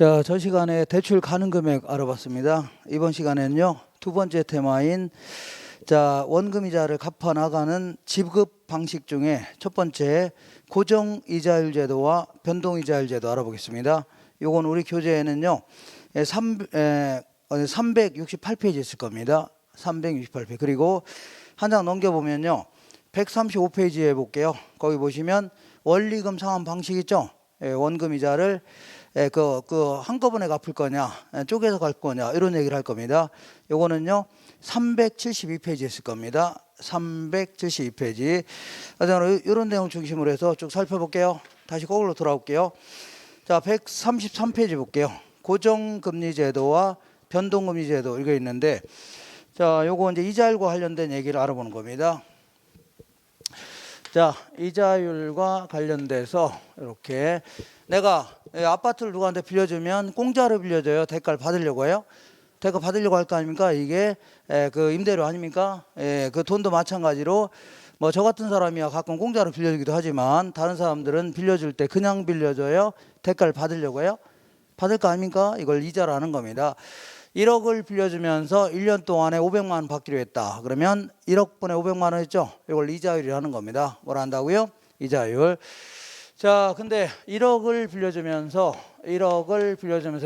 자, 저 시간에 대출 가능 금액 알아봤습니다. 이번 시간에는요, 두 번째 테마인 원금 이자를 갚아 나가는 지급 방식 중에 첫 번째 고정 이자율 제도와 변동 이자율 제도 알아보겠습니다. 요건 우리 교재에는요, 368페이지 있을 겁니다. 368페이지. 그리고 한 장 넘겨보면요, 135페이지에 볼게요. 거기 보시면 원리금 상환 방식 있죠? 원금 이자를 한꺼번에 갚을 거냐, 쪼개서 갈 거냐, 이런 얘기를 할 겁니다. 요거는요, 372페이지에 있을 겁니다. 372페이지. 이런 내용 중심으로 해서 쭉 살펴볼게요. 다시 거꾸로 돌아올게요. 자, 133페이지 볼게요. 고정금리 제도와 변동금리 제도, 이거 있는데, 자, 요거 이제 이자율과 관련된 얘기를 알아보는 겁니다. 자, 이자율과 관련돼서 이렇게 내가 아파트를 누구한테 빌려주면 공짜로 빌려줘요? 대가를 받으려고 해요? 대가 받으려고 할 거 아닙니까? 이게 그 임대료 아닙니까? 그 돈도 마찬가지로 뭐 저 같은 사람이야 가끔 공짜로 빌려주기도 하지만 다른 사람들은 빌려줄 때 그냥 빌려줘요? 대가를 받으려고 해요? 받을 거 아닙니까? 이걸 이자라는 겁니다. 1억을 빌려주면서 1년 동안에 500만 원 받기로 했다. 그러면 1억 분의 500만 원 했죠? 이걸 이자율이라는 겁니다. 뭐라 한다고요? 이자율. 자, 근데 1억을 빌려주면서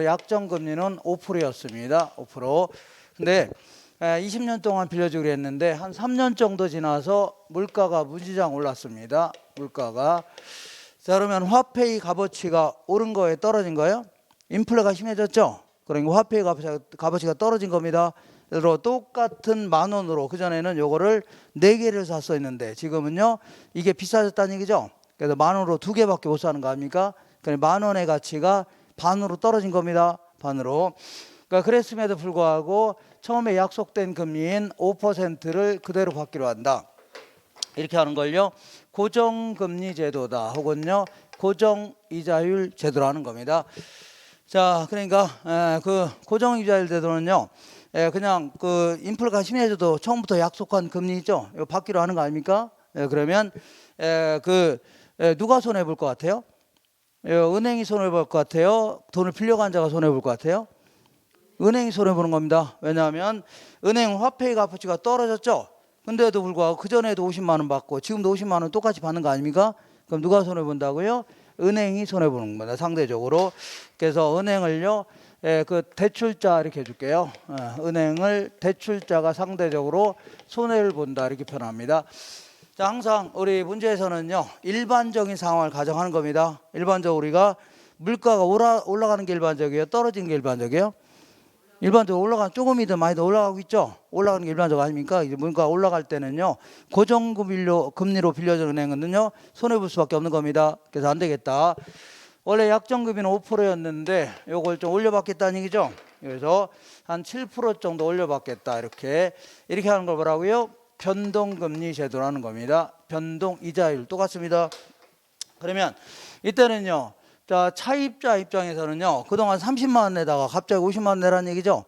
약정금리는 5%였습니다. 5%. 근데 20년 동안 빌려주기로 했는데 한 3년 정도 지나서 물가가 무지장 올랐습니다. 물가가. 자, 그러면 화폐의 값어치가 오른 거에 떨어진 거예요? 인플레가 심해졌죠? 그러니까 화폐의 값어치가 떨어진 겁니다. 그래서 똑같은 10,000원으로 그전에는 요거를 4개를 샀었는데 지금은요 이게 비싸졌다는 얘기죠. 그래서 10,000원으로 2개밖에 못 사는 거 아닙니까? 그러니까 10,000원의 가치가 반으로 떨어진 겁니다. 반으로. 그러니까 그랬음에도 불구하고 처음에 약속된 금리인 5%를 그대로 받기로 한다. 이렇게 하는 걸요 고정금리 제도다 혹은요 고정이자율 제도라는 겁니다. 자, 그러니까 그 고정이자율 제도는요 그냥 그 인플레가 심해져도 처음부터 약속한 금리 있죠? 이거 받기로 하는 거 아닙니까? 그러면 누가 손해 볼 것 같아요? 은행이 손해 볼 것 같아요? 돈을 빌려간 자가 손해 볼 것 같아요? 은행이 손해 보는 겁니다. 왜냐하면 은행 화폐의 값어치가 떨어졌죠? 근데도 불구하고 그전에도 50만 원 받고 지금도 50만 원 똑같이 받는 거 아닙니까? 그럼 누가 손해 본다고요? 은행이 손해 보는 겁니다. 상대적으로. 그래서 은행을요 그 대출자 이렇게 해줄게요. 은행을 대출자가 상대적으로 손해를 본다 이렇게 표현합니다. 자, 항상 우리 문제에서는요 일반적인 상황을 가정하는 겁니다. 일반적으로 우리가 물가가 올라가는 게 일반적이에요? 떨어지는 게 일반적이에요? 일반적으로 조금이든 많이든 올라가고 있죠. 올라가는 게 일반적 아닙니까? 이제 물가가 올라갈 때는요 고정금리로 빌려준 은행은요 손해 볼 수밖에 없는 겁니다. 그래서 안 되겠다. 원래 약정금리는 5%였는데 요걸 좀 올려받겠다는 얘기죠. 그래서 한 7% 정도 올려받겠다 이렇게 하는 걸 뭐라고요? 변동금리 제도라는 겁니다. 변동이자율 똑같습니다. 그러면 이때는요 자, 차입자 입장에서는요 그동안 30만 원 내다가 갑자기 50만 원 내라는 얘기죠.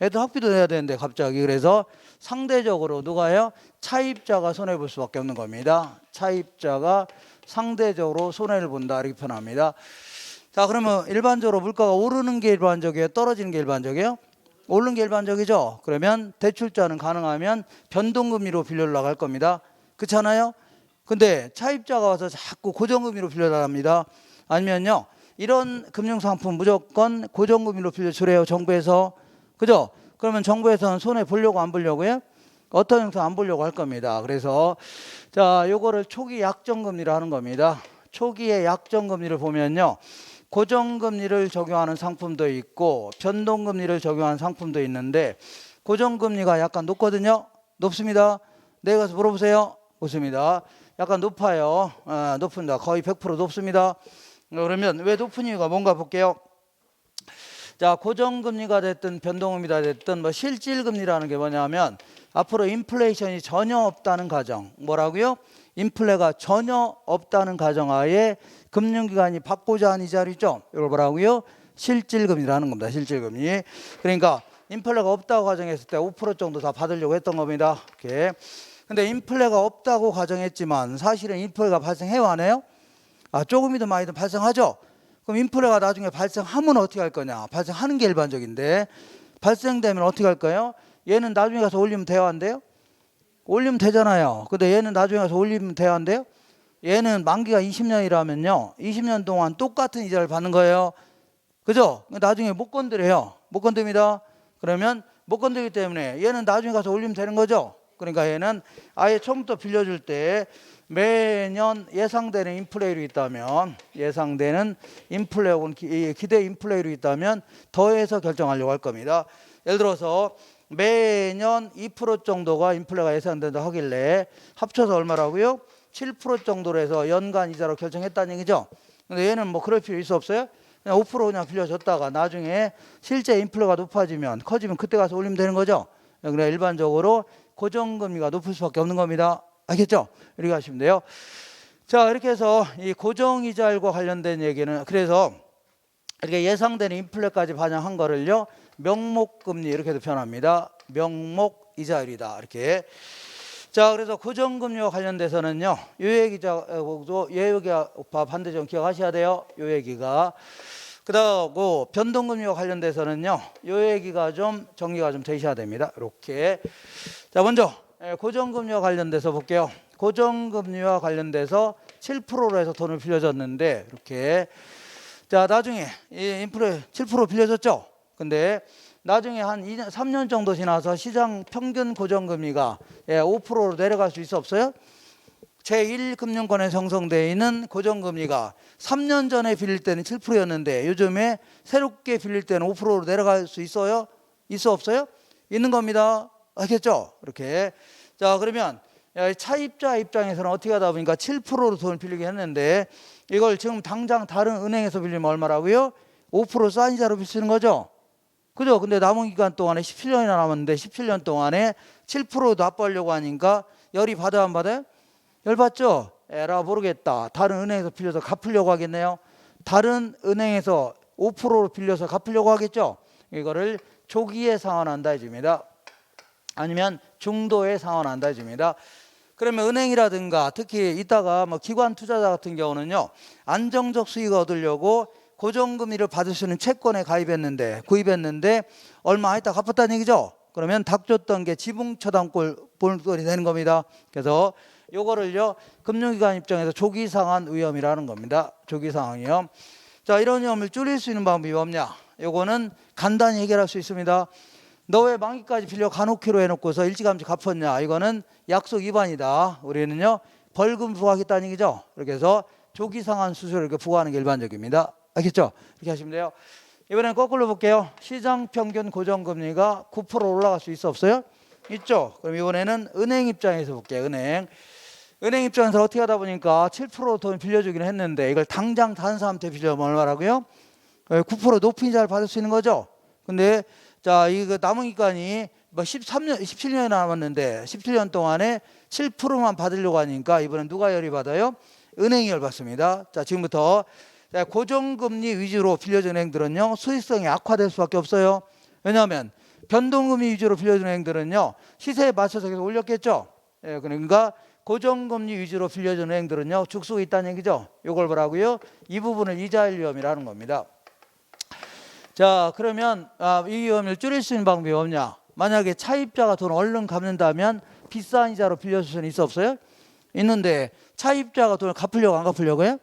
애들 학비도 내야 되는데 갑자기. 그래서 상대적으로 누가요? 차입자가 손해볼 수밖에 없는 겁니다. 차입자가 상대적으로 손해를 본다 이렇게 표현합니다. 자, 그러면 일반적으로 물가가 오르는 게 일반적이에요? 떨어지는 게 일반적이에요? 오르는 게 일반적이죠. 그러면 대출자는 가능하면 변동금리로 빌려달라고 할 겁니다. 그렇잖아요? 근데 차입자가 와서 자꾸 고정금리로 빌려달랍니다. 아니면요 이런 금융상품 무조건 고정금리로 빌려주래요 정부에서. 그죠? 그러면 정부에서는 손해 보려고 안 보려고요? 어떤 형태 안 보려고 할 겁니다. 그래서 자 요거를 초기 약정금리를 하는 겁니다. 초기의 약정금리를 보면요 고정금리를 적용하는 상품도 있고 변동금리를 적용하는 상품도 있는데 고정금리가 약간 높거든요. 높습니다. 내가 가서 물어보세요. 높습니다. 약간 높아요. 높습니다. 거의 100% 높습니다. 그러면 왜 높은 이유가 뭔가 볼게요. 자, 고정금리가 됐든 변동금리가 됐든 뭐 실질금리라는 게 뭐냐면 앞으로 인플레이션이 전혀 없다는 가정. 뭐라고요? 인플레가 전혀 없다는 가정하에 금융기관이 받고자 하는 이자율 있죠? 이걸 뭐라고요? 실질금리라는 겁니다. 실질금리. 그러니까 인플레가 없다고 가정했을 때 5% 정도 다 받으려고 했던 겁니다. 이렇게. 근데 인플레가 없다고 가정했지만 사실은 인플레가 발생해요 안 해요? 조금이든 많이든 발생하죠. 그럼 인플레가 나중에 발생하면 어떻게 할 거냐? 발생하는 게 일반적인데 발생되면 어떻게 할까요? 얘는 나중에 가서 올리면 돼야 한대요? 올리면 되잖아요. 근데 얘는 나중에 가서 올리면 돼야 한대요? 얘는 만기가 20년이라면요. 20년 동안 똑같은 이자를 받는 거예요. 그죠? 나중에 못 건드려요. 못 건듭니다. 그러면 못 건드리기 때문에 얘는 나중에 가서 올리면 되는 거죠. 그러니까 얘는 아예 처음부터 빌려줄 때 매년 예상되는 인플레이로 있다면 예상되는 인플레 혹은 기대 인플레이로 있다면 더해서 결정하려고 할 겁니다. 예를 들어서 매년 2% 정도가 인플레가 예상된다 하길래 합쳐서 얼마라고요? 7% 정도로 해서 연간 이자로 결정했다는 얘기죠. 근데 얘는 뭐 그럴 필요 있어 없어요? 그냥 5% 그냥 빌려줬다가 나중에 실제 인플레가 높아지면 커지면 그때 가서 올리면 되는 거죠. 그러니까 일반적으로 고정금리가 높을 수밖에 없는 겁니다. 알겠죠? 이렇게 하시면 돼요. 자, 이렇게 해서 이 고정이자율과 관련된 얘기는 그래서 이렇게 예상되는 인플레까지 반영한 거를요 명목금리 이렇게도 표현합니다. 명목이자율이다 이렇게. 자, 그래서 고정금리와 관련돼서는요 요 얘기도 얘기가 반드시 좀 기억하셔야 돼요. 요 얘기가. 그다음에 변동금리와 관련돼서는요 요 얘기가 좀 정리가 좀 되셔야 됩니다. 이렇게. 자, 먼저 고정금리와 관련돼서 볼게요. 고정금리와 관련돼서 7%로 해서 돈을 빌려줬는데 이렇게. 자, 나중에 이 인플레 7% 빌려줬죠. 근데 나중에 한 2년, 3년 정도 지나서 시장 평균 고정금리가 5%로 내려갈 수 있어 없어요? 제1금융권에 형성되어 있는 고정금리가 3년 전에 빌릴 때는 7%였는데 요즘에 새롭게 빌릴 때는 5%로 내려갈 수 있어요? 있어 없어요? 있는 겁니다. 알겠죠? 이렇게. 자, 그러면 차입자 입장에서는 어떻게 하다 보니까 7%로 돈을 빌리게 했는데 이걸 지금 당장 다른 은행에서 빌리면 얼마라고요? 5% 싼 이자로 빌 수 있는 거죠. 그죠? 근데 남은 기간 동안에 17년이나 남았는데 17년 동안에 7% 납부하려고 하니까 열이 받아요 안 받아요? 열 받죠? 에라 모르겠다. 다른 은행에서 빌려서 갚으려고 하겠네요. 다른 은행에서 5%로 빌려서 갚으려고 하겠죠? 이거를 조기에 상환한다 해줍니다. 아니면 중도에 상환한다 해줍니다. 그러면 은행이라든가 특히 이따가 뭐 기관 투자자 같은 경우는요 안정적 수익을 얻으려고 고정금리를 받을 수 있는 채권에 구입했는데 얼마 있다 갚았다는 얘기죠. 그러면 닭 줬던 게 지붕처담꼴 볼꼴이 되는 겁니다. 그래서 요거를요 금융기관 입장에서 조기 상환 위험이라는 겁니다. 조기 상환 위험. 자, 이런 위험을 줄일 수 있는 방법이 없냐? 요거는 간단히 해결할 수 있습니다. 너 왜 만기까지 빌려 가놓기로 해놓고서 일찌감치 갚았냐? 이거는 약속 위반이다. 우리는요 벌금 부과하겠다는 얘기죠. 이렇게 해서 조기 상환 수수료를 이렇게 부과하는 게 일반적입니다. 알겠죠? 이렇게 하시면 돼요. 이번엔 거꾸로 볼게요. 시장 평균 고정금리가 9% 올라갈 수 있어 없어요? 있죠. 그럼 이번에는 은행 입장에서 볼게요. 은행 입장에서 어떻게 하다 보니까 7% 돈 빌려주기는 했는데 이걸 당장 다른 사람한테 빌려면 얼마라고요? 9% 높은 이자를 받을 수 있는 거죠. 근데 자, 이거 남은 기간이 뭐 17년이 남았는데 17년 동안에 7%만 받으려고 하니까 이번엔 누가 열이 받아요? 은행이 열 받습니다. 자, 지금부터 고정금리 위주로 빌려준 은행들은요 수익성이 악화될 수밖에 없어요. 왜냐하면 변동금리 위주로 빌려준 은행들은요 시세에 맞춰서 계속 올렸겠죠. 그러니까 고정금리 위주로 빌려준 은행들은요 죽수가 있다는 얘기죠. 이걸 뭐라고요? 이 부분을 이자율 위험이라는 겁니다. 자, 그러면 이 위험을 줄일 수 있는 방법이 없냐? 만약에 차입자가 돈 얼른 갚는다면 비싼 이자로 빌려줄 수는 있어 없어요? 있는데 차입자가 돈을 갚으려고 안 갚으려고요?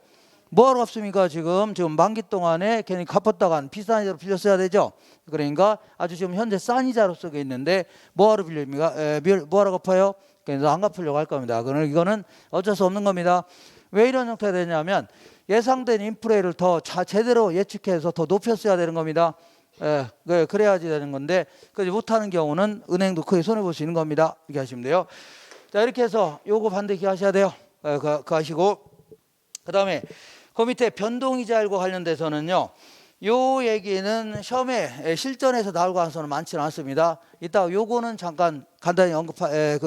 뭐하러 갚습니까? 지금 만기 동안에 괜히 갚았다간 비싼 이자로 빌렸어야 되죠. 그러니까 아주 지금 현재 싼 이자로 쓰고 있는데 뭐하러 빌립니까? 뭐하러 갚아요? 그래서 안 갚으려고 할 겁니다. 그러나 이거는 어쩔 수 없는 겁니다. 왜 이런 형태가 되냐면 예상된 인플레를 더 제대로 예측해서 더 높였어야 되는 겁니다. 그래야지 되는 건데 그렇지 못하는 경우는 은행도 크게 손해볼 수 있는 겁니다. 이렇게 하시면 돼요. 자, 이렇게 해서 요거 반드시 하셔야 돼요. 그거 하시고 그 다음에 그 밑에 변동이자율과 관련돼서는요 요 얘기는 시험에 실전에서 나올 가능성은 많지는 않습니다. 이따 요거는 잠깐 간단히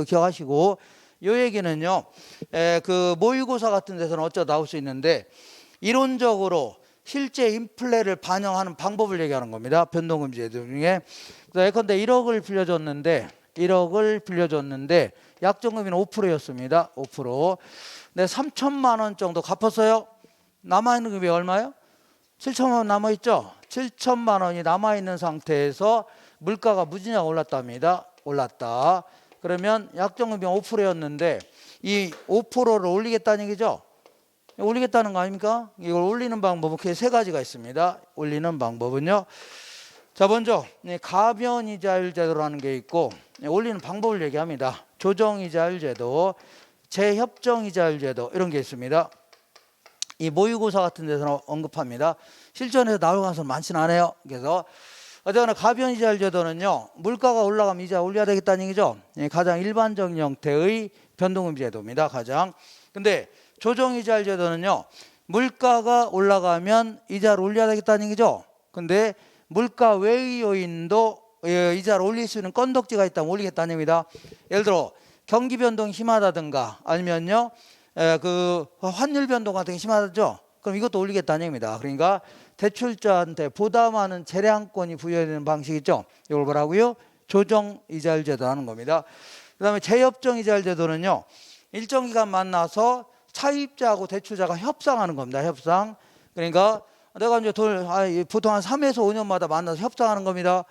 기억하시고 요 얘기는요 그 모의고사 같은 데서는 어쩌다 나올 수 있는데 이론적으로 실제 인플레를 반영하는 방법을 얘기하는 겁니다. 변동금리 중에. 예컨대 1억을 빌려줬는데 약정금리는 5%였습니다. 5%. 근데 3천만 원 정도 갚았어요. 남아있는 금액이 얼마요? 7천만 원 남아있죠? 7천만 원이 남아있는 상태에서 물가가 무지하게 올랐답니다. 올랐다. 그러면 약정금이 5%였는데 이 5%를 올리겠다는 얘기죠? 올리겠다는 거 아닙니까? 이걸 올리는 방법은 크게 세 가지가 있습니다. 올리는 방법은요. 자, 먼저 가변이자율 제도라는 게 있고 올리는 방법을 얘기합니다. 조정이자율 제도, 재협정이자율 제도 이런 게 있습니다. 이 모의고사 같은 데서 언급합니다. 실전에서 나올 가능성은 많지는 않아요. 그래서 어쨌거나 가변이자율 제도는요, 물가가 올라가면 이자 올려야 되겠다는 얘기죠. 가장 일반적인 형태의 변동금 제도입니다. 가장. 근데 조정이자율 제도는요, 물가가 올라가면 이자를 올려야 되겠다는 얘기죠. 근데 물가 외의 요인도 이자를 올릴 수 있는 건덕지가 있다면 올리겠다는 얘기입니다. 예를 들어 경기 변동이 심하다든가 아니면요 그 환율 변동 같은 게 심하죠. 그럼 이것도 올리겠다는 얘기입니다. 그러니까 대출자한테 보다 많은 재량권이 부여되는 방식이죠. 이걸 뭐라고요? 조정이자율 제도 하는 겁니다. 그 다음에 재협정이자율 제도는요, 일정 기간 만나서 차입자하고 대출자가 협상하는 겁니다. 협상. 그러니까 내가 이제 돈을 보통 한 3에서 5년마다 만나서 협상하는 겁니다.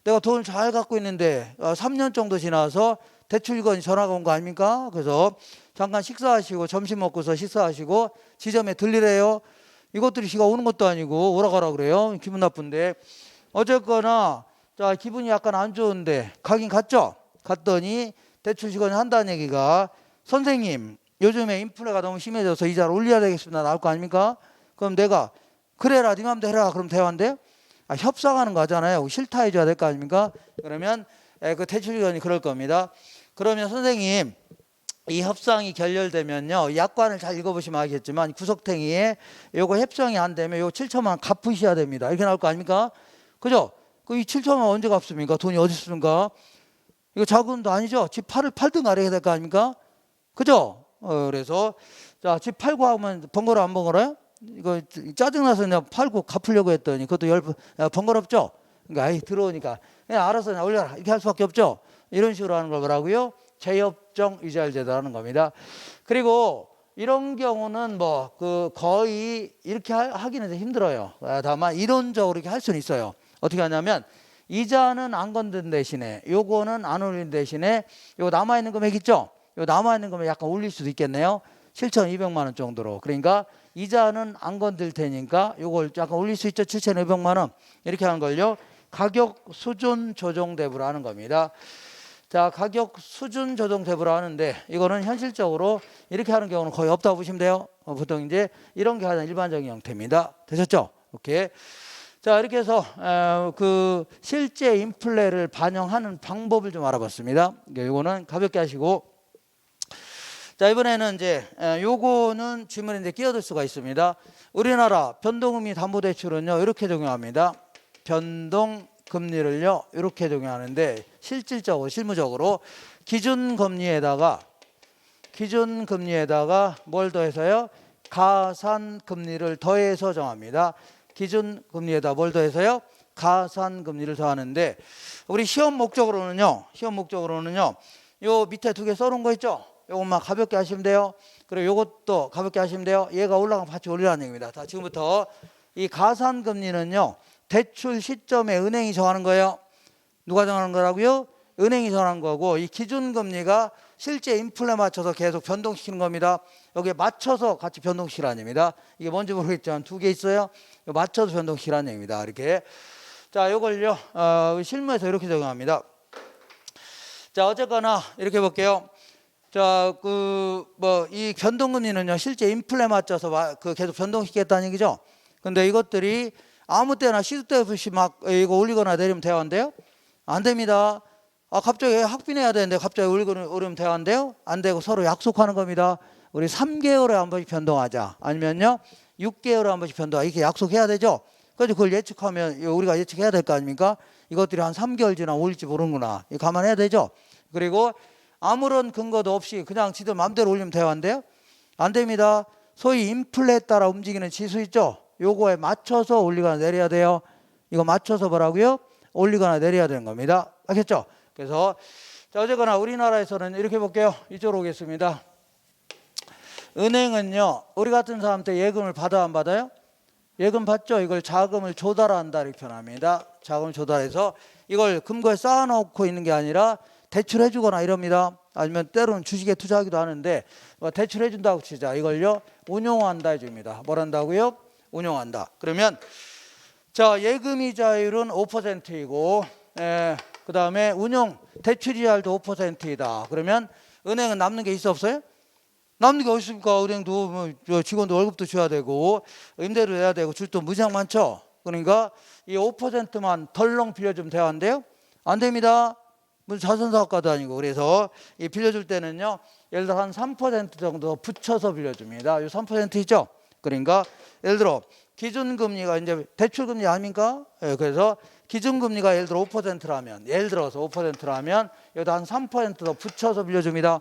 내가 돈을 잘 갖고 있는데 3년 정도 지나서 대출권이 전화가 온 거 아닙니까? 그래서 잠깐 식사하시고 점심 먹고서 식사하시고 지점에 들리래요. 이것들이 지가 오는 것도 아니고 오라 가라 그래요. 기분 나쁜데. 어쨌거나 자, 기분이 약간 안 좋은데 가긴 갔죠. 갔더니 대출 직원이 한다는 얘기가 선생님 요즘에 인플레가 너무 심해져서 이자를 올려야 되겠습니다. 나올 거 아닙니까? 그럼 내가 그래라 네 맘대로 해라 그럼 대화인데 협상하는 거 하잖아요. 싫다 해줘야 될 거 아닙니까? 그러면 그 대출위원이 그럴 겁니다. 그러면 선생님 이 협상이 결렬되면요, 약관을 잘 읽어보시면 알겠지만 구석탱이에 요거 협상이 안 되면 요거 7천만 원 갚으셔야 됩니다. 이렇게 나올 거 아닙니까? 그죠? 그 이 7천만 원 언제 갚습니까? 돈이 어디 있습니까? 이거 자금도 아니죠. 집 팔든가 이래야 될 거 아닙니까? 그죠? 그래서 자, 집 팔고 하면 번거로워 안 번거로워요? 이거 짜증나서 그냥 팔고 갚으려고 했더니 그것도 번거롭죠? 그러니까 아이 들어오니까 그냥 알아서 그냥 올려라 이렇게 할 수밖에 없죠. 이런 식으로 하는 걸 뭐라고요? 재협정 이자율 제도라는 겁니다. 그리고 이런 경우는 뭐 그 거의 이렇게 하기는 힘들어요. 다만 이론적으로 이렇게 할 수는 있어요. 어떻게 하냐면 이자는 안 건든 대신에 요거는 안 올린 대신에 요 남아있는 금액 있죠? 요 남아있는 금액 약간 올릴 수도 있겠네요. 7,200만 원 정도로. 그러니까 이자는 안 건들 테니까 요걸 약간 올릴 수 있죠. 7,200만 원. 이렇게 하는 걸요. 가격 수준 조정 대부를 하는 겁니다. 자, 가격 수준 조정 대부를 하는데 이거는 현실적으로 이렇게 하는 경우는 거의 없다고 보시면 돼요. 보통 이제 이런 게 가장 일반적인 형태입니다. 되셨죠? 오케이. 자, 이렇게 해서 그 실제 인플레를 반영하는 방법을 좀 알아봤습니다. 이거는 가볍게 하시고, 자, 이번에는 이제 요거는 질문에 이제 끼어들 수가 있습니다. 우리나라 변동금리 담보대출은요 이렇게 적용합니다. 변동금리를요 이렇게 적용하는데 실질적으로 실무적으로 기준금리에다가 뭘 더해서요? 가산금리를 더해서 정합니다. 기준금리에다 뭘 더해서요? 가산금리를 더하는데 우리 시험 목적으로는요 요 밑에 두 개 써놓은 거 있죠? 요것만 가볍게 하시면 돼요. 그리고 요것도 가볍게 하시면 돼요. 얘가 올라가면 같이 올리라는 얘기입니다. 자, 지금부터 이 가산금리는요 대출 시점에 은행이 정하는 거예요. 누가 정하는 거라고요? 은행이 정하는 거고, 이 기준금리가 실제 인플레 맞춰서 계속 변동시키는 겁니다. 여기에 맞춰서 같이 변동시키라는 얘기입니다. 이게 뭔지 모르겠지만 두 개 있어요. 맞춰서 변동시키라는 얘기입니다. 이렇게. 자, 요걸요 실무에서 이렇게 적용합니다. 자, 어쨌거나 이렇게 볼게요. 자, 이 변동금리는요 실제 인플레 맞춰서 계속 변동시키겠다는 얘기죠. 근데 이것들이 아무 때나 시도 때 없이 막 이거 올리거나 내리면 대화인데요? 안 됩니다. 갑자기 학비 내야 되는데 갑자기 올리면 대화인데요? 안 되고 서로 약속하는 겁니다. 우리 3개월에 한 번씩 변동하자. 아니면요 6개월에 한 번씩 변동하자. 이렇게 약속해야 되죠. 그래서 그걸 예측하면 우리가 예측해야 될 거 아닙니까? 이것들이 한 3개월 지나 올릴지 모르는구나. 이거 감안해야 되죠. 그리고 아무런 근거도 없이 그냥 지들 마음대로 올리면 대화인데요? 안 됩니다. 소위 인플레에 따라 움직이는 지수 있죠? 요거에 맞춰서 올리거나 내려야 돼요. 이거 맞춰서 뭐라고요? 올리거나 내려야 되는 겁니다. 알겠죠? 그래서 자, 어쨌거나 우리나라에서는 이렇게 볼게요. 이쪽으로 오겠습니다. 은행은요 우리 같은 사람한테 예금을 받아 안 받아요? 예금 받죠? 이걸 자금을 조달한다 이렇게 표현합니다. 자금을 조달해서 이걸 금고에 쌓아놓고 있는 게 아니라 대출해 주거나 이럽니다. 아니면 때로는 주식에 투자하기도 하는데 대출해 준다고 치자. 이걸요 운용한다 해줍니다. 뭘 한다고요? 운용한다. 그러면 자, 예금이자율은 5%이고 그 다음에 운용 대출이자율도 5%이다. 그러면 은행은 남는 게 있어 없어요? 남는 게 어디 있습니까? 은행도 뭐 직원도 월급도 줘야 되고 임대료 내야 되고 줄 돈 무지하게 많죠. 그러니까 이 5%만 덜렁 빌려주면 돼야 한대요? 안 됩니다. 무슨 자선사업가도 아니고. 그래서 이 빌려줄 때는요 예를 들어 한 3% 정도 붙여서 빌려줍니다. 이 3%죠. 그러니까 예를 들어 기준금리가 이제 대출금리 아닙니까? 예, 그래서 기준금리가 예를 들어 5%라면 예를 들어서 5%라면 여기다 한 3%더 붙여서 빌려줍니다.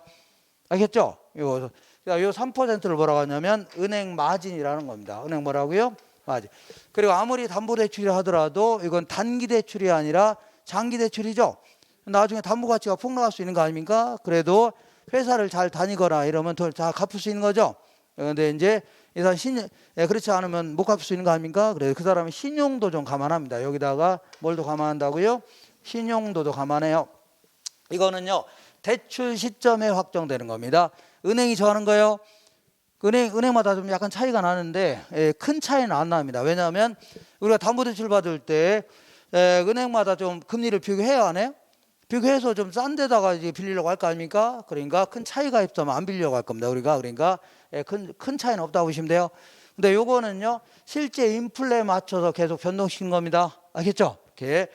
알겠죠? 요 3%를 뭐라고 하냐면 은행 마진이라는 겁니다. 은행 뭐라고요? 마진. 그리고 아무리 담보대출이 하더라도 이건 단기 대출이 아니라 장기 대출이죠. 나중에 담보 가치가 폭락할 수 있는 거 아닙니까? 그래도 회사를 잘 다니거나 이러면 더 잘 갚을 수 있는 거죠. 그런데 이제 그렇지 않으면 못 갚을 수 있는 거 아닙니까? 그래서 그 사람은 신용도 좀 감안합니다. 여기다가 뭘 더 감안한다고요? 신용도도 감안해요. 이거는요 대출 시점에 확정되는 겁니다. 은행이 정하는 거예요. 은행마다 좀 약간 차이가 나는데 큰 차이는 안 납니다. 왜냐하면 우리가 담보대출 받을 때 은행마다 좀 금리를 비교해야 안 해요? 비교해서 좀 싼 데다가 이제 빌리려고 할 거 아닙니까? 그러니까 큰 차이가 있으면 안 빌리려고 할 겁니다. 우리가 그러니까 큰 차이는 없다고 보시면 돼요. 근데 요거는요 실제 인플레에 맞춰서 계속 변동시킨 겁니다. 알겠죠? 이렇게.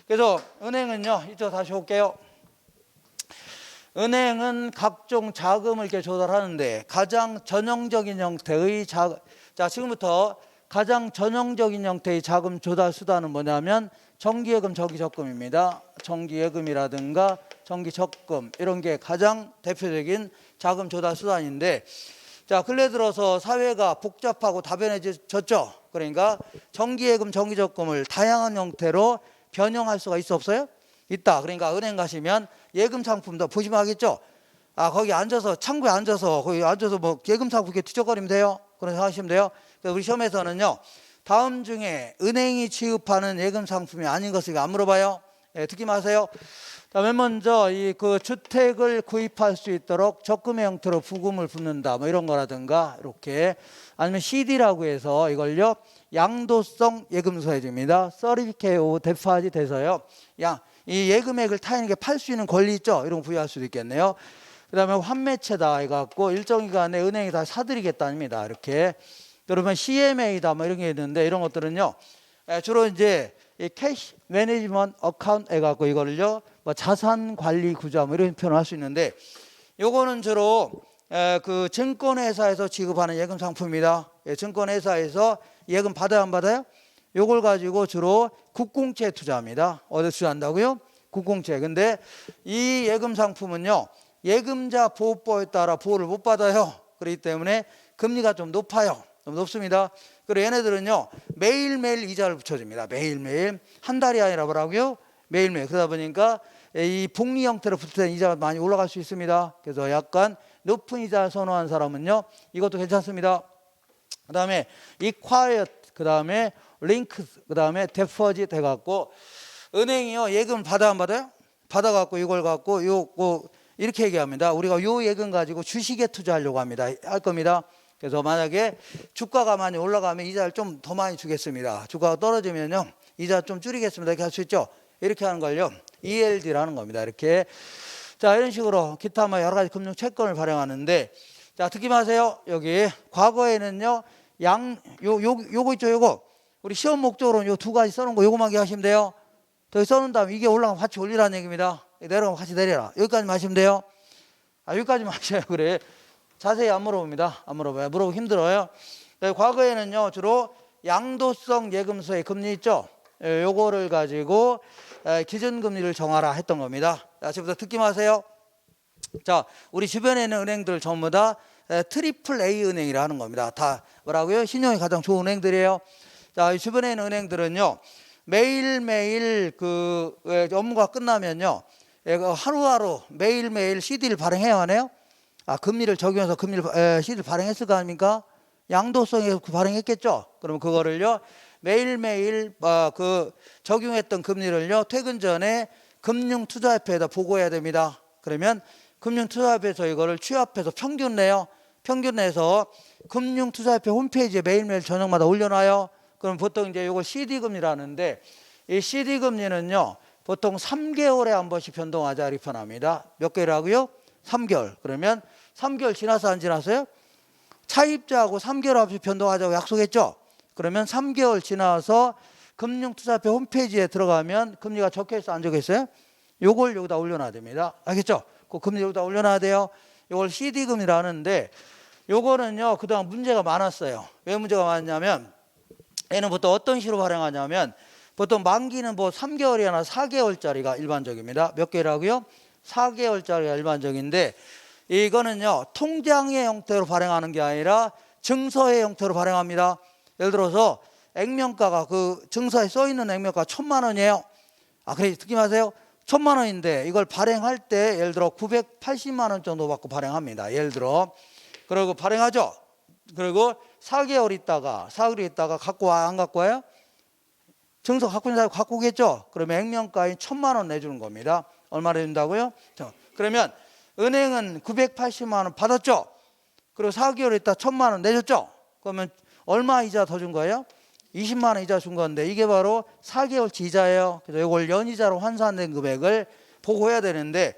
그래서 은행은요 이쪽 다시 올게요. 은행은 각종 자금을 이렇게 조달하는데 가장 전형적인 형태의 자 지금부터 가장 전형적인 형태의 자금 조달 수단은 뭐냐면 정기예금, 정기적금입니다. 정기예금이라든가 정기적금 이런 게 가장 대표적인 자금 조달 수단인데 자 근래 들어서 사회가 복잡하고 다변해졌죠. 그러니까 정기예금, 정기적금을 다양한 형태로 변형할 수가 있어 없어요? 있다. 그러니까 은행 가시면 예금 상품도 보시면 알겠죠? 거기 앉아서 창구에 앉아서 거기 앉아서 뭐 예금 상품 이렇게 뒤적거리면 돼요. 그렇게 하시면 돼요. 그래서 우리 시험에서는요. 다음 중에 은행이 취급하는 예금 상품이 아닌 것을 안 물어봐요. 듣기 마세요. 자, 맨 먼저 그 주택을 구입할 수 있도록 적금의 형태로 부금을 붓는다. 뭐 이런 거라든가 이렇게 아니면 CD라고 해서 이걸요. 양도성 예금서 해줍니다. Certificate of Deposit 돼서요. 이 예금액을 타인에게 팔 수 있는 권리 있죠? 이런 거 부여할 수도 있겠네요. 그 다음에 환매채다 해갖고 일정 기간에 은행이 다 사드리겠다입니다. 이렇게. 그러면 CMA다 뭐 이런 게 있는데 이런 것들은요. 주로 이제 이 캐시 매니지먼트 어카운트 해갖고 이거를요. 뭐 자산 관리 구조 뭐 이런 표현을 할 수 있는데 요거는 주로 그 증권회사에서 지급하는 예금 상품입니다. 증권회사에서 예금 받아요 안 받아요? 요걸 가지고 주로 국공채 투자합니다. 어디서 투자한다고요? 국공채. 근데 이 예금 상품은요. 예금자 보호법에 따라 보호를 못 받아요. 그렇기 때문에 금리가 좀 높아요. 좀 높습니다. 그리고 얘네들은요. 매일매일 이자를 붙여줍니다. 매일매일. 한 달이 아니라 뭐라고요? 매일매일. 그러다 보니까 이 복리 형태로 붙은 이자가 많이 올라갈 수 있습니다. 그래서 약간 높은 이자를 선호하는 사람은요. 이것도 괜찮습니다. 그 다음에 이콰이엇, 그 다음에 링크, 그 다음에 데퍼짓 해갖고 은행이요 예금 받아 안 받아요? 받아갖고 이걸 갖고 요거 이렇게 얘기합니다. 우리가 요 예금 가지고 주식에 투자하려고 합니다. 할 겁니다. 그래서 만약에 주가가 많이 올라가면 이자를 좀 더 많이 주겠습니다. 주가가 떨어지면요 이자 좀 줄이겠습니다. 이렇게 할 수 있죠. 이렇게 하는 걸요 ELD라는 겁니다. 이렇게 자 이런 식으로 기타 뭐 여러 가지 금융 채권을 발행하는데 자 듣기 마세요. 여기 과거에는요 요거 있죠. 요거 우리 시험 목적으로는 요 두 가지 써놓은 거 요거만 하시면 돼요. 더 써놓은 다음에 이게 올라가면 같이 올리라는 얘기입니다. 내려가면 같이 내려라. 여기까지만 하시면 돼요. 여기까지만 하셔요. 그래. 자세히 안 물어봅니다. 안 물어봐요. 물어보기 힘들어요. 과거에는요 주로 양도성 예금서의 금리 있죠. 요거를 가지고 기준금리를 정하라 했던 겁니다. 자, 지금부터 듣기 마세요. 자, 우리 주변에 있는 은행들 전부 다 트리플 A 은행이라 하는 겁니다. 다 뭐라고요? 신용이 가장 좋은 은행들이에요. 자, 이 주변에 있는 은행들은요 매일매일 그 업무가 끝나면요 하루하루 매일매일 CD를 발행해야 하네요. 금리를 적용해서 CD를 발행했을 거 아닙니까? 양도성에 발행했겠죠. 그러면 그거를요 매일매일 그 적용했던 금리를요 퇴근 전에 금융투자협회에다 보고해야 됩니다. 그러면 금융투자협회에서 이거를 취합해서 평균 내요. 평균 내서 금융투자협회 홈페이지에 매일매일 저녁마다 올려놔요. 그럼 보통 이제 이걸 CD금리라는데 이 CD금리는요 보통 3개월에 한 번씩 변동하자 이렇게 표현합니다. 몇 개월하고요? 3개월. 그러면 3개월 지나서 안 지났어요? 차입자하고 3개월 앞에 변동하자고 약속했죠. 그러면 3개월 지나서 금융투자협회 홈페이지에 들어가면 금리가 적혀있어 안 적혀있어요? 요걸 여기다 올려놔야 됩니다. 알겠죠? 그 금리 여기다 올려놔야 돼요. 요걸 CD금리라는데 요거는요 그동안 문제가 많았어요. 왜 문제가 많았냐면 얘는 보통 어떤 식으로 발행하냐면 보통 만기는 뭐 3개월이나 4개월짜리가 일반적입니다. 몇 개월하고요? 4개월짜리가 일반적인데 이거는요 통장의 형태로 발행하는 게 아니라 증서의 형태로 발행합니다. 예를 들어서 액면가가 그 증서에 써 있는 액면가 1,000만 원이에요. 그래 듣기 마세요. 1,000만 원인데 이걸 발행할 때 예를 들어 980만 원 정도 받고 발행합니다. 예를 들어 그리고 발행하죠. 그리고 4개월 있다가 갖고 와 안 갖고 와요? 증서 갖고 있는 사람 갖고 오겠죠. 그러면 액면가인 1,000만 원 내주는 겁니다. 얼마나 준다고요? 그러면 은행은 980만 원 받았죠. 그리고 4개월 있다 1,000만 원 내줬죠. 그러면 얼마 이자 더 준 거예요? 20만 원 이자 준 건데 이게 바로 4개월치 이자예요. 그래서 이걸 연이자로 환산된 금액을 보고해야 되는데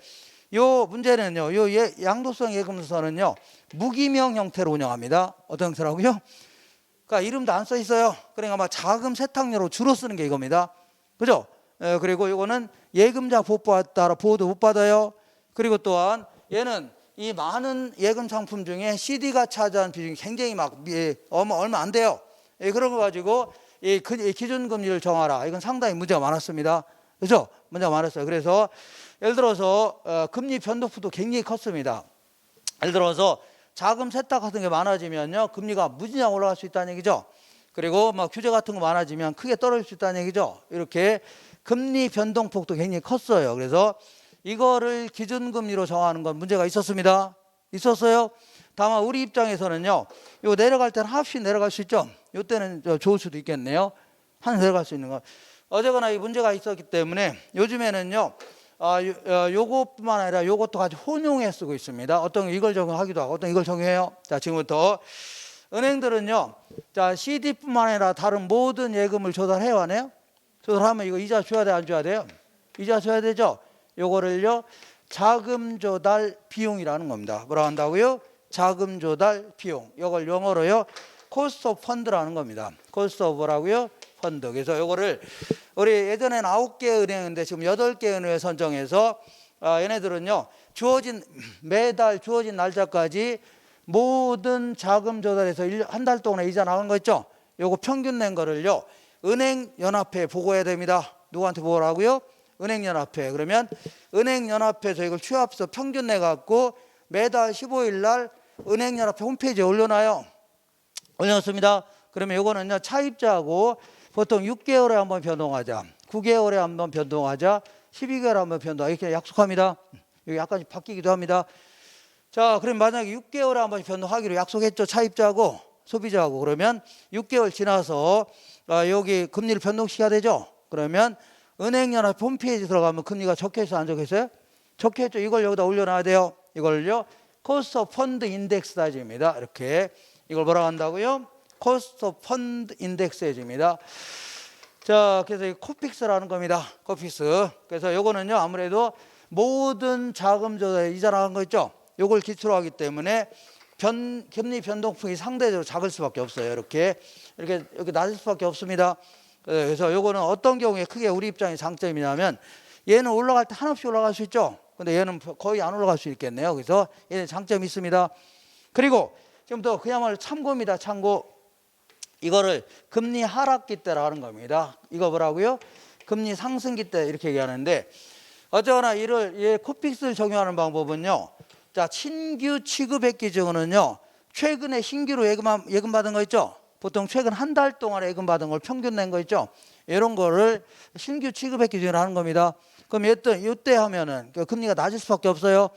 요 문제는요. 요 양도성 예금서는요. 무기명 형태로 운영합니다. 어떤 형태라고요? 그러니까 이름도 안 써 있어요. 그러니까 막 자금 세탁료로 주로 쓰는 게 이겁니다. 그죠? 그리고 이거는 예금자 보호법에 따라 보호도 못 받아요. 그리고 또한 얘는 이 많은 예금 상품 중에 CD가 차지하는 비중이 굉장히 얼마 안 돼요. 그런 거 가지고 이 기준금리를 정하라. 이건 상당히 문제가 많았습니다. 그죠? 문제가 많았어요. 그래서 예를 들어서 금리 변동폭도 굉장히 컸습니다. 예를 들어서 자금 세탁 같은 게 많아지면요 금리가 무진장 올라갈 수 있다는 얘기죠. 그리고 규제 같은 거 많아지면 크게 떨어질 수 있다는 얘기죠. 이렇게 금리 변동폭도 굉장히 컸어요. 그래서 이거를 기준금리로 정하는 건 문제가 있었습니다. 있었어요. 다만 우리 입장에서는요 이거 내려갈 때는 하나씩 내려갈 수 있죠. 이때는 좋을 수도 있겠네요. 하나 내려갈 수 있는 거. 어쨌거나 이 문제가 있었기 때문에 요즘에는요 요것뿐만 아니라 요것도 같이 혼용해 쓰고 있습니다. 어떤 이걸 적용하기도 하고 어떤 이걸 적용해요. 자, 지금부터 은행들은요 자 CD뿐만 아니라 다른 모든 예금을 조달해요 안 해요? 조달하면 이거 이자 줘야 돼 안 줘야 돼요? 이자 줘야 되죠. 요거를요 자금 조달 비용이라는 겁니다. 뭐라 한다고요? 자금 조달 비용. 이걸 영어로요 cost of fund라는 겁니다. cost of 뭐라고요? 펀드. 그래서 요거를 우리 예전에는 9개 은행인데 지금 8개 은행을 선정해서 얘네들은요 매달 주어진 날짜까지 모든 자금 조달에서 한 달 동안에 이자 나간 거 있죠. 요거 평균 낸 거를요 은행연합회에 보고해야 됩니다. 누구한테 보고하고요? 은행연합회. 그러면 은행연합회에서 이걸 취합해서 평균 내갖고 매달 15일 날 은행연합회 홈페이지에 올려놔요. 올려놓습니다. 그러면 요거는요 차입자하고 보통 6개월에 한번 변동하자, 9개월에 한번 변동하자, 12개월에 한번 변동하자 이렇게 약속합니다. 여기 약간 바뀌기도 합니다. 자, 그럼 만약에 6개월에 한번 변동하기로 약속했죠. 차입자하고 소비자하고. 그러면 6개월 지나서 여기 금리를 변동시켜야 되죠. 그러면 은행연합 홈페이지 들어가면 금리가 적혀있어 안 적혀있어요? 적혀있죠. 이걸 여기다 올려놔야 돼요. 이걸요 코스트 오브 펀드 인덱스 해줍니다. 이렇게 이걸 뭐라고 한다고요? 코스트 오브 펀드 인덱스 해줍니다. 자, 그래서 이 코픽스라는 겁니다. 코픽스. 그래서 요거는요 아무래도 모든 자금 조달에 이자 나간 거 있죠. 요걸 기초로 하기 때문에 금리 변동폭이 상대적으로 작을 수밖에 없어요. 이렇게 낮을 수밖에 없습니다. 그래서 요거는 어떤 경우에 크게 우리 입장의 장점이냐면 얘는 올라갈 때 한없이 올라갈 수 있죠. 근데 얘는 거의 안 올라갈 수 있겠네요. 그래서 얘는 장점이 있습니다. 그리고 지금부터 그야말로 참고입니다. 참고. 이거를 금리 하락기 때라고 하는 겁니다. 이거 뭐라고요? 금리 상승기 때 이렇게 얘기하는데 어쩌거나 이를 코픽스를 적용하는 방법은요. 자, 신규 취급액 기준은요. 최근에 신규로 예금 받은 거 있죠? 보통 최근 한 달 동안에 예금 받은 걸 평균 낸 거 있죠? 이런 거를 신규 취급액 기준으로 하는 겁니다. 그럼 이때 하면은 금리가 낮을 수밖에 없어요.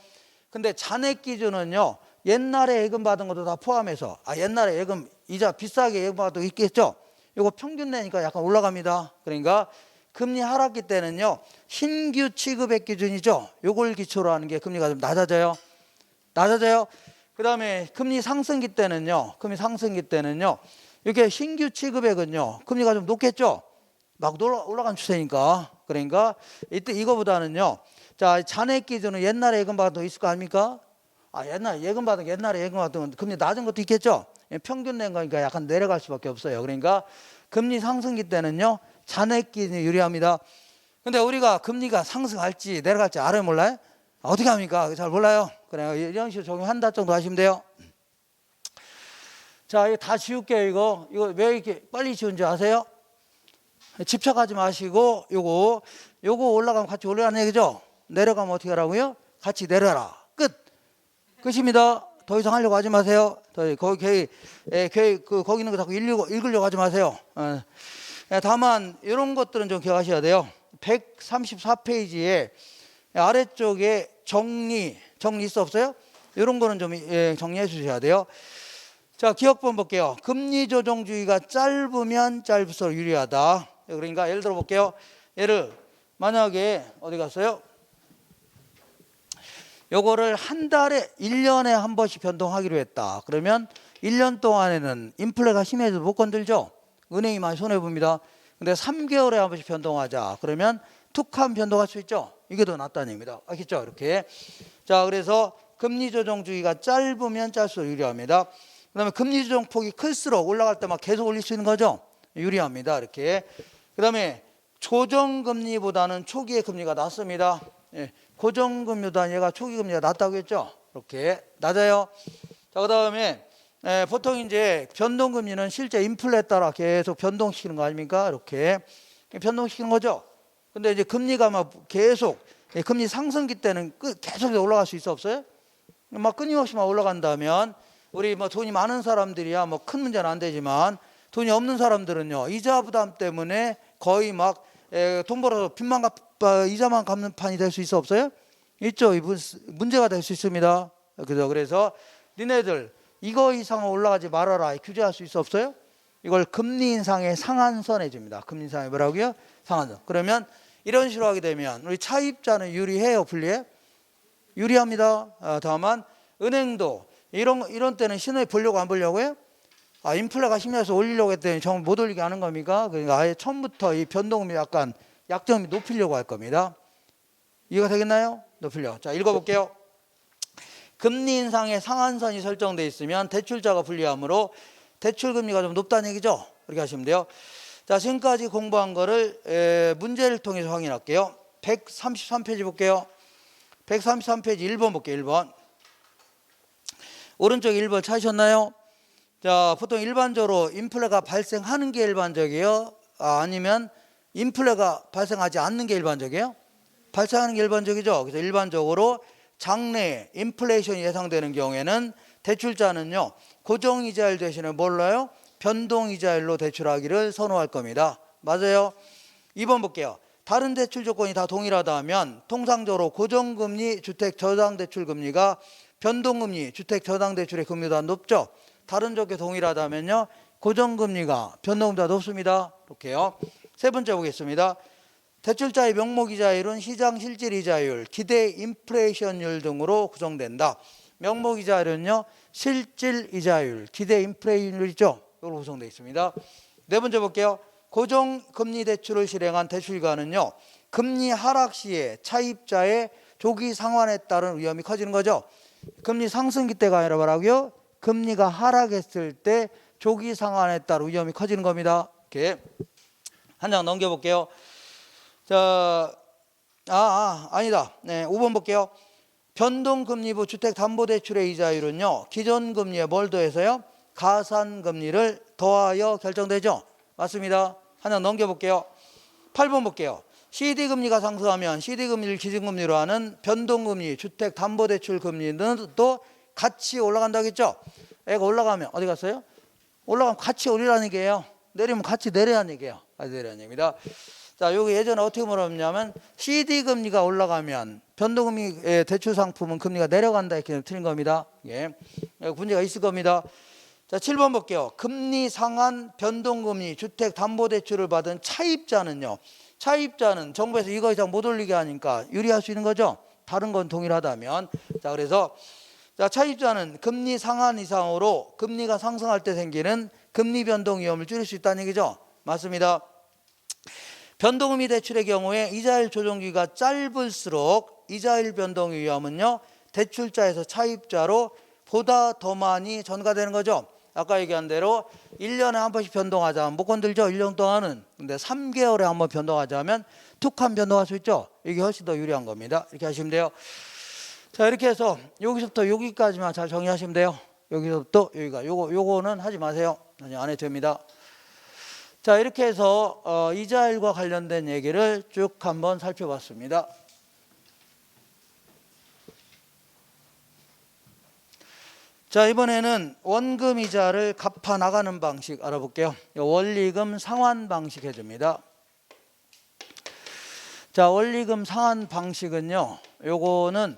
근데 잔액 기준은요. 옛날에 예금 받은 것도 다 포함해서 옛날에 예금 이자 비싸게 예금 받은 거 있겠죠. 이거 평균 내니까 약간 올라갑니다. 그러니까 금리 하락기 때는요 신규 취급액 기준이죠. 요걸 기초로 하는 게 금리가 좀 낮아져요. 그 다음에 금리 상승기 때는요 이렇게 신규 취급액은요 금리가 좀 높겠죠. 막 올라간 추세니까. 그러니까 이때 이거보다는요 자 잔액 기준은 옛날에 예금 받은 거 있을 거 아닙니까? 옛날에 예금 받은 건 금리 낮은 것도 있겠죠. 평균 낸 거니까 약간 내려갈 수밖에 없어요. 그러니까 금리 상승기 때는요 잔액 기준이 유리합니다. 근데 우리가 금리가 상승할지 내려갈지 알아요 몰라요? 어떻게 합니까? 잘 몰라요. 그래요. 이런 식으로 적용 한 달 정도 하시면 돼요. 자, 이거 다 지울게요. 이거 왜 이렇게 빨리 지운지 아세요? 집착하지 마시고 요거 올라가면 같이 올라가는 얘기죠. 내려가면 어떻게 하라고요? 같이 내려라. 끝입니다. 더 이상 하려고 하지 마세요. 거기 거기 있는 거 자꾸 읽으려고 하지 마세요. 다만 이런 것들은 좀 기억하셔야 돼요. 134페이지에 아래쪽에 정리 있어 없어요? 이런 거는 좀 정리해 주셔야 돼요. 자, 기억본 볼게요. 금리 조정주의가 짧으면 짧을수록 유리하다. 그러니까 예를 들어 볼게요. 만약에 어디 갔어요? 요거를 한 달에 1년에 한 번씩 변동하기로 했다. 그러면 1년 동안에는 인플레가 심해져도 못 건들죠. 은행이 많이 손해봅니다. 근데 3개월에 한 번씩 변동하자. 그러면 툭하면 변동할 수 있죠. 이게 더 낫다는 얘기입니다. 알겠죠? 이렇게. 자, 그래서 금리 조정주의가 짧으면 짧을수록 유리합니다. 그 다음에 금리 조정 폭이 클수록 올라갈 때 막 계속 올릴 수 있는 거죠. 유리합니다. 이렇게. 그 다음에 조정금리보다는 초기의 금리가 낮습니다. 고정금리보다는 얘가 초기 금리가 낮다고 했죠. 이렇게 낮아요. 자, 그 다음에 보통 이제 변동금리는 실제 인플레에 따라 계속 변동시키는 거 아닙니까? 이렇게 변동시키는 거죠. 근데 이제 금리가 막 계속 금리 상승기 때는 계속 올라갈 수 있어 없어요? 막 끊임없이 막 올라간다면 우리 뭐 돈이 많은 사람들이야 뭐 큰 문제는 안 되지만 돈이 없는 사람들은요 이자 부담 때문에 거의 막 돈 벌어서 빚만 갚아 이자만 갚는 판이 될 수 있어 없어요? 있죠. 문제가 될 수 있습니다. 그래서 니네들 이거 이상은 올라가지 말아라 규제할 수 있어 없어요? 이걸 금리 인상의 상한선에 줍니다. 금리 인상이 뭐라고요? 상한선. 그러면 이런 식으로 하게 되면 우리 차입자는 유리해요, 불리해? 유리합니다. 다만 은행도 이런 때는 신호에 보려고 안 보려고요? 인플레가 심해서 올리려고 했더니 정말 못 올리게 하는 겁니까? 그러니까 아예 처음부터 이 변동금리 약간 약점이 높이려고 할 겁니다. 이해가 되겠나요? 높이려. 자, 읽어볼게요. 금리 인상의 상한선이 설정되어 있으면 대출자가 불리하므로 대출금리가 좀 높다는 얘기죠. 그렇게 하시면 돼요. 자, 지금까지 공부한 거를 문제를 통해서 확인할게요. 133페이지 볼게요. 133페이지 1번 볼게요. 1번. 오른쪽 1번 찾으셨나요? 자, 보통 일반적으로 인플레가 발생하는 게 일반적이에요? 아니면 인플레가 발생하지 않는 게 일반적이에요? 발생하는 게 일반적이죠. 그래서 일반적으로 장래에 인플레이션이 예상되는 경우에는 대출자는요 고정이자율 대신에 뭘로요? 변동이자율로 대출하기를 선호할 겁니다. 맞아요? 2번 볼게요. 다른 대출 조건이 다 동일하다면 통상적으로 고정금리 주택저당대출금리가 변동금리 주택저당대출의 금리보다 높죠. 다른 조건이 동일하다면요 고정금리가 변동금리보다 높습니다. 이렇게요. 세 번째 보겠습니다. 대출자의 명목이자율은 시장 실질이자율, 기대 인플레이션율 등으로 구성된다. 명목이자율은요 실질이자율, 기대 인플레이션율이죠. 이걸로 구성되어 있습니다. 네 번째 볼게요. 고정금리 대출을 실행한 대출가는요 금리 하락 시에 차입자의 조기 상환에 따른 위험이 커지는 거죠. 금리 상승기 때가 아니라 뭐라고요? 금리가 하락했을 때 조기 상환에 따른 위험이 커지는 겁니다. 이렇게 한 장 넘겨볼게요. 자, 아니다. 네, 5번 볼게요. 변동금리부 주택담보대출의 이자율은요 기존 금리에 뭘 더해서요? 가산금리를 더하여 결정되죠. 맞습니다. 한 장 넘겨볼게요. 8번 볼게요. CD금리가 상승하면 CD금리를 기준금리로 하는 변동금리 주택담보대출 금리는 또 같이 올라간다겠죠. 애가 올라가면 어디 갔어요? 올라가면 같이 올리라는 얘기예요. 내리면 같이 내려라는 얘기예요. 같이 내려라는 얘기입니다. 자, 여기 예전에 어떻게 물었냐면 CD 금리가 올라가면 변동금리 대출 상품은 금리가 내려간다 이렇게 틀린 겁니다. 예. 여기 문제가 있을 겁니다. 자, 7번 볼게요. 금리 상한 변동금리 주택담보대출을 받은 차입자는요. 차입자는 정부에서 이거 이상 못 올리게 하니까 유리할 수 있는 거죠. 다른 건 동일하다면. 자, 그래서 자, 차입자는 금리 상한 이상으로 금리가 상승할 때 생기는 금리 변동 위험을 줄일 수 있다는 얘기죠. 맞습니다. 변동금리 대출의 경우에 이자율 조정기가 짧을수록 이자율 변동 위험은요. 대출자에서 차입자로 보다 더 많이 전가되는 거죠. 아까 얘기한 대로 1년에 한 번씩 변동하자면 못 건들죠. 1년 동안은. 근데 3개월에 한 번 변동하자면 툭하면 변동할 수 있죠. 이게 훨씬 더 유리한 겁니다. 이렇게 하시면 돼요. 자, 이렇게 해서 여기서부터 여기까지만 잘 정리하시면 돼요. 여기서부터 여기가 요거는 하지 마세요. 안 해도 됩니다. 자, 이렇게 해서 이자율과 관련된 얘기를 쭉 한번 살펴봤습니다. 자, 이번에는 원금 이자를 갚아 나가는 방식 알아볼게요. 원리금 상환 방식 해줍니다. 자, 원리금 상환 방식은요. 요거는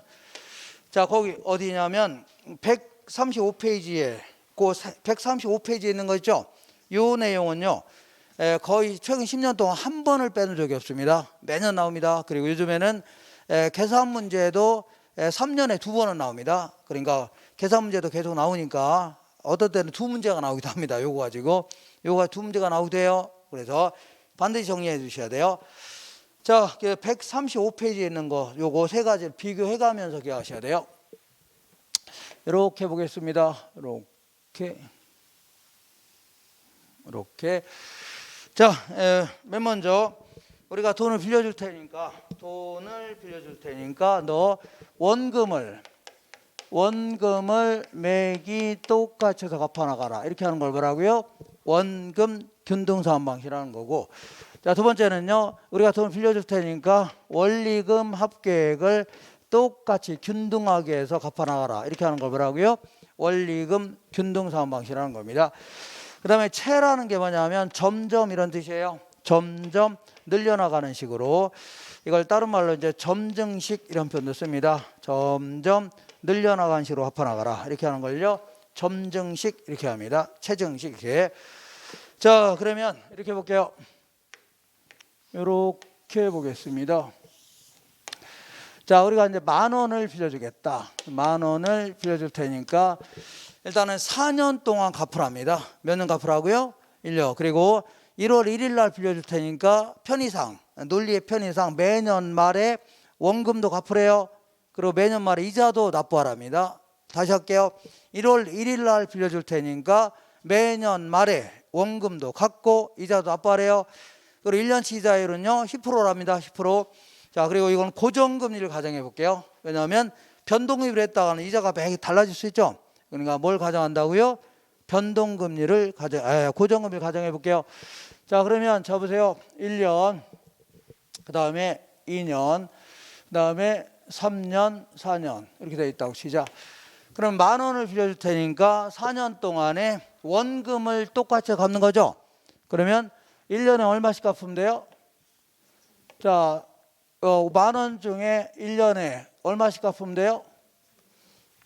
자, 거기 어디냐면 135페이지에 그 135페이지에 있는 거 있죠? 요 내용은요. 거의 최근 10년 동안 한 번을 빼놓은 적이 없습니다. 매년 나옵니다. 그리고 요즘에는 계산 문제도 3년에 2번은 나옵니다. 그러니까 계산 문제도 계속 나오니까 어떨 때는 2문제가 나오기도 합니다. 요거 가지고 요거 2문제가 나오기도 해요. 그래서 반드시 정리해 주셔야 돼요. 자, 135페이지에 있는 거 요거 세 가지를 비교해 가면서 기억하셔야 돼요. 이렇게 보겠습니다. 이렇게. 자, 맨 먼저 우리가 돈을 빌려줄 테니까 너 원금을 매기 똑같이 해서 갚아나가라. 이렇게 하는 걸 뭐라고요? 원금 균등상환 방식이라는 거고. 자, 두 번째는요. 우리가 돈을 빌려줄 테니까 원리금 합계액을 똑같이 균등하게 해서 갚아나가라. 이렇게 하는 걸 뭐라고요? 원리금 균등상환 방식이라는 겁니다. 그 다음에 채라는 게 뭐냐면 점점 이런 뜻이에요. 점점 늘려나가는 식으로. 이걸 다른 말로 이제 점증식 이런 표현도 씁니다. 점점 늘려나가는 식으로 갚아나가라. 이렇게 하는 걸요. 점증식 이렇게 합니다. 채증식 이렇게. 자, 그러면 이렇게 볼게요. 이렇게 보겠습니다. 자, 우리가 이제 10,000원을 빌려주겠다. 10,000원을 빌려줄 테니까 일단은 4년 동안 갚으랍니다. 몇 년 갚으라고요? 1년. 그리고 1월 1일 날 빌려줄 테니까 편의상, 논리의 편의상 매년 말에 원금도 갚으래요. 그리고 매년 말에 이자도 납부하랍니다. 다시 할게요. 1월 1일 날 빌려줄 테니까 매년 말에 원금도 갚고 이자도 납부하래요. 그리고 1년치 이자율은요 10%랍니다. 10%. 자, 그리고 이건 고정금리를 가정해 볼게요. 왜냐하면 변동금리를 했다가는 이자가 매일 달라질 수 있죠. 그러니까 뭘 가정한다고요? 변동금리를 고정금리를 가정해 볼게요. 자, 그러면 잡으세요. 1년, 그 다음에 2년, 그 다음에 3년, 4년 이렇게 되어 있다고 치자. 그럼 10,000원을 빌려줄 테니까 4년 동안에 원금을 똑같이 갚는 거죠. 그러면 1년에 얼마씩 갚으면 돼요? 자, 10,000원 중에 1년에 얼마씩 갚으면 돼요?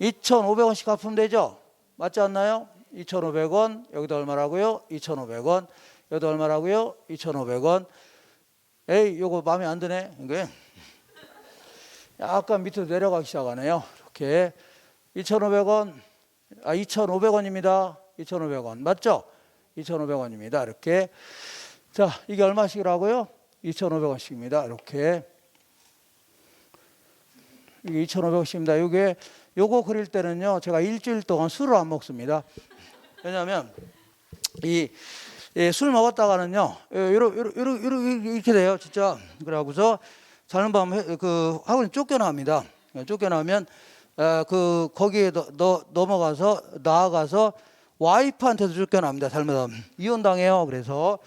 2,500원씩 갚으면 되죠. 맞지 않나요? 2,500원, 여기도 얼마라고요? 2,500원, 여기도 얼마라고요? 2,500원. 에이, 요거 마음에 안 드네. 이게 약간 밑으로 내려가기 시작하네요. 이렇게 2,500원, 2,500원입니다. 2,500원 맞죠? 2,500원입니다. 이렇게. 자, 이게 얼마씩이라고요? 2,500원씩입니다. 이렇게. 이게 2,500원씩입니다. 요거 그릴 때는요, 제가 일주일 동안 술을 안 먹습니다. 왜냐하면 술 먹었다가는요, 이렇게 돼요, 진짜. 그래갖고서 자는 밤에 학원에 쫓겨납니다. 쫓겨나면 거기에 넘어가서 나아가서 와이프한테도 쫓겨납니다. 잘못하면 이혼당해요. 그래서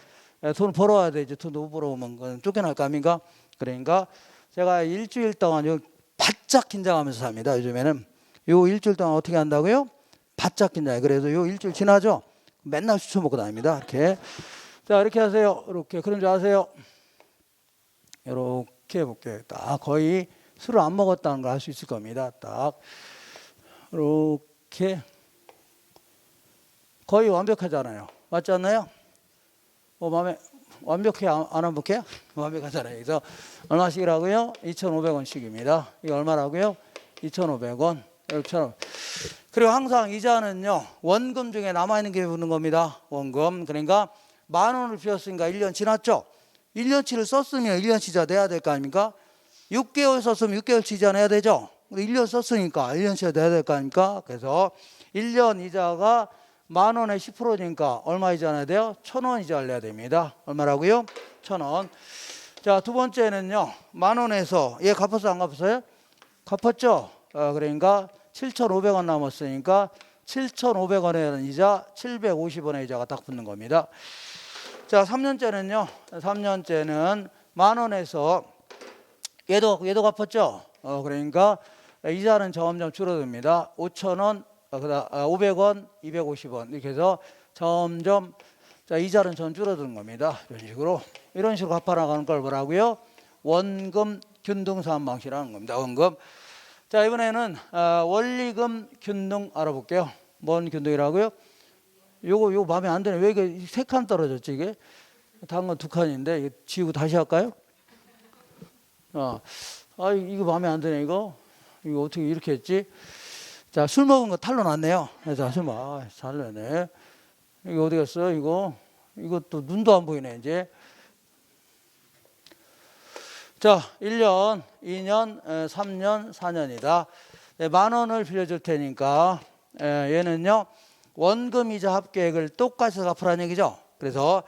돈을 벌어와야 되지. 돈도 못 벌어오면 그건 쫓겨날 거 아닙니까? 그러니까 제가 일주일 동안 바짝 긴장하면서 삽니다. 요즘에는 요 일주일 동안 어떻게 한다고요? 바짝 긴장해. 그래서 요 일주일 지나죠? 맨날 수초 먹고 다닙니다. 이렇게. 자, 이렇게 하세요. 이렇게. 그런 줄 아세요? 이렇게 해볼게요. 딱 거의 술을 안 먹었다는 걸 알 수 있을 겁니다. 딱 이렇게 거의 완벽하잖아요. 맞지 않나요? 마음에 완벽해 안 완벽해요? 완벽하잖아요. 그래서 얼마씩이라고요? 2,500원씩입니다. 이거 얼마라고요? 2,500원. 이렇게처럼. 그리고 항상 이자는요 원금 중에 남아있는 게 붙는 겁니다. 원금. 그러니까 10,000원을 빌렸으니까 1년 지났죠. 1년치를 썼으면 1년치 이자 내야 될 거 아닙니까? 6개월 썼으면 6개월치 이자 내야 되죠. 1년 썼으니까 1년치가 내야 될 거 아닙니까? 그래서 1년 이자가 10,000원에 10%니까 얼마 이자 내야 돼요? 1,000원 이자를 내야 됩니다. 얼마라고요? 1,000원. 자, 두 번째는요 10,000원에서 얘 갚았어요 안 갚았어요? 갚았죠. 그러니까 7,500원 남았으니까 7,500원에 이자 750원의 이자가 딱 붙는 겁니다. 자, 3년째는요 3년째는 10,000원에서 얘도 갚았죠. 그러니까 이자는 점점 줄어듭니다. 5,000원, 500원, 250원 이렇게 해서 점점 자, 이자는 전 줄어드는 겁니다. 이런 식으로 갚아나가는 걸 뭐라고요? 원금 균등사업 방식이라는 겁니다. 원금. 자, 이번에는 원리금 균등 알아볼게요. 뭔 균등이라고요? 요거 마음에 안 드네. 왜 이게 3칸 떨어졌지 이게? 다른 건 2칸인데 이거 지우고 다시 할까요? 이거 마음에 안 드네 이거. 이거 어떻게 이렇게 했지? 자, 술 먹은 거 탈로 났네요. 자, 술 먹. 잘 내네. 이거 어디 갔어? 이것도 눈도 안 보이네 이제. 자, 1년, 2년, 3년, 4년이다. 10,000원을 빌려줄 테니까 얘는요 원금이자 합계액을 똑같이 갚으라는 얘기죠. 그래서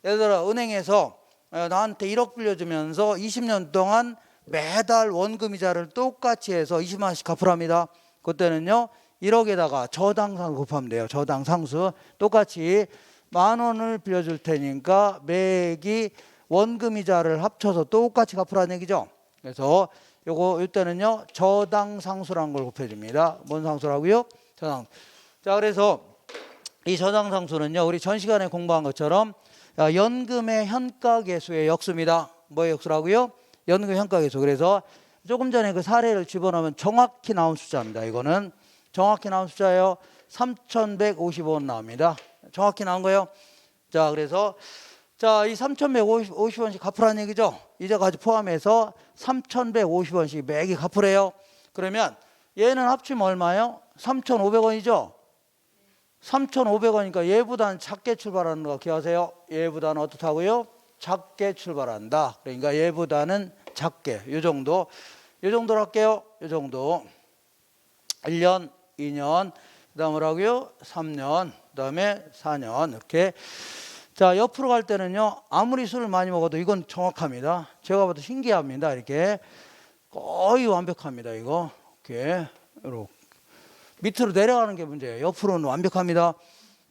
예를 들어 은행에서 나한테 1억 빌려주면서 20년 동안 매달 원금이자를 똑같이 해서 20만 원씩 갚으랍니다. 그때는요 1억에다가 저당상수 곱하면 돼요. 저당상수 똑같이 10,000원을 빌려줄 테니까 매기 원금이자를 합쳐서 똑같이 갚으라는 얘기죠. 그래서 이때는요 저당상수라는 걸 곱해줍니다. 뭔 상수라고요? 저당. 자, 그래서 이 저당상수는요 우리 전 시간에 공부한 것처럼 연금의 현가계수의 역수입니다. 뭐의 역수라고요? 연금 현가계수. 그래서 조금 전에 그 사례를 집어넣으면 정확히 나온 숫자입니다. 이거는 정확히 나온 숫자예요. 3,150원 나옵니다. 정확히 나온 거예요. 자, 그래서 자, 이 3,150원씩 갚으라는 얘기죠. 이자까지 포함해서 3,150원씩 매기 갚으래요. 그러면 얘는 합치면 얼마예요? 3,500원이죠. 3,500원이니까 얘보다는 작게 출발하는 거 기억하세요. 얘보다는 어떻다고요? 작게 출발한다. 그러니까 얘보다는 작게. 요 정도로 할게요. 요 정도. 1년, 2년, 그 다음 뭐라고요? 3년, 그 다음에 4년. 이렇게. 자, 옆으로 갈 때는요, 아무리 술을 많이 먹어도 이건 정확합니다. 제가 봐도 신기합니다. 이렇게. 거의 완벽합니다. 이거. 이렇게. 밑으로 내려가는 게 문제예요. 옆으로는 완벽합니다.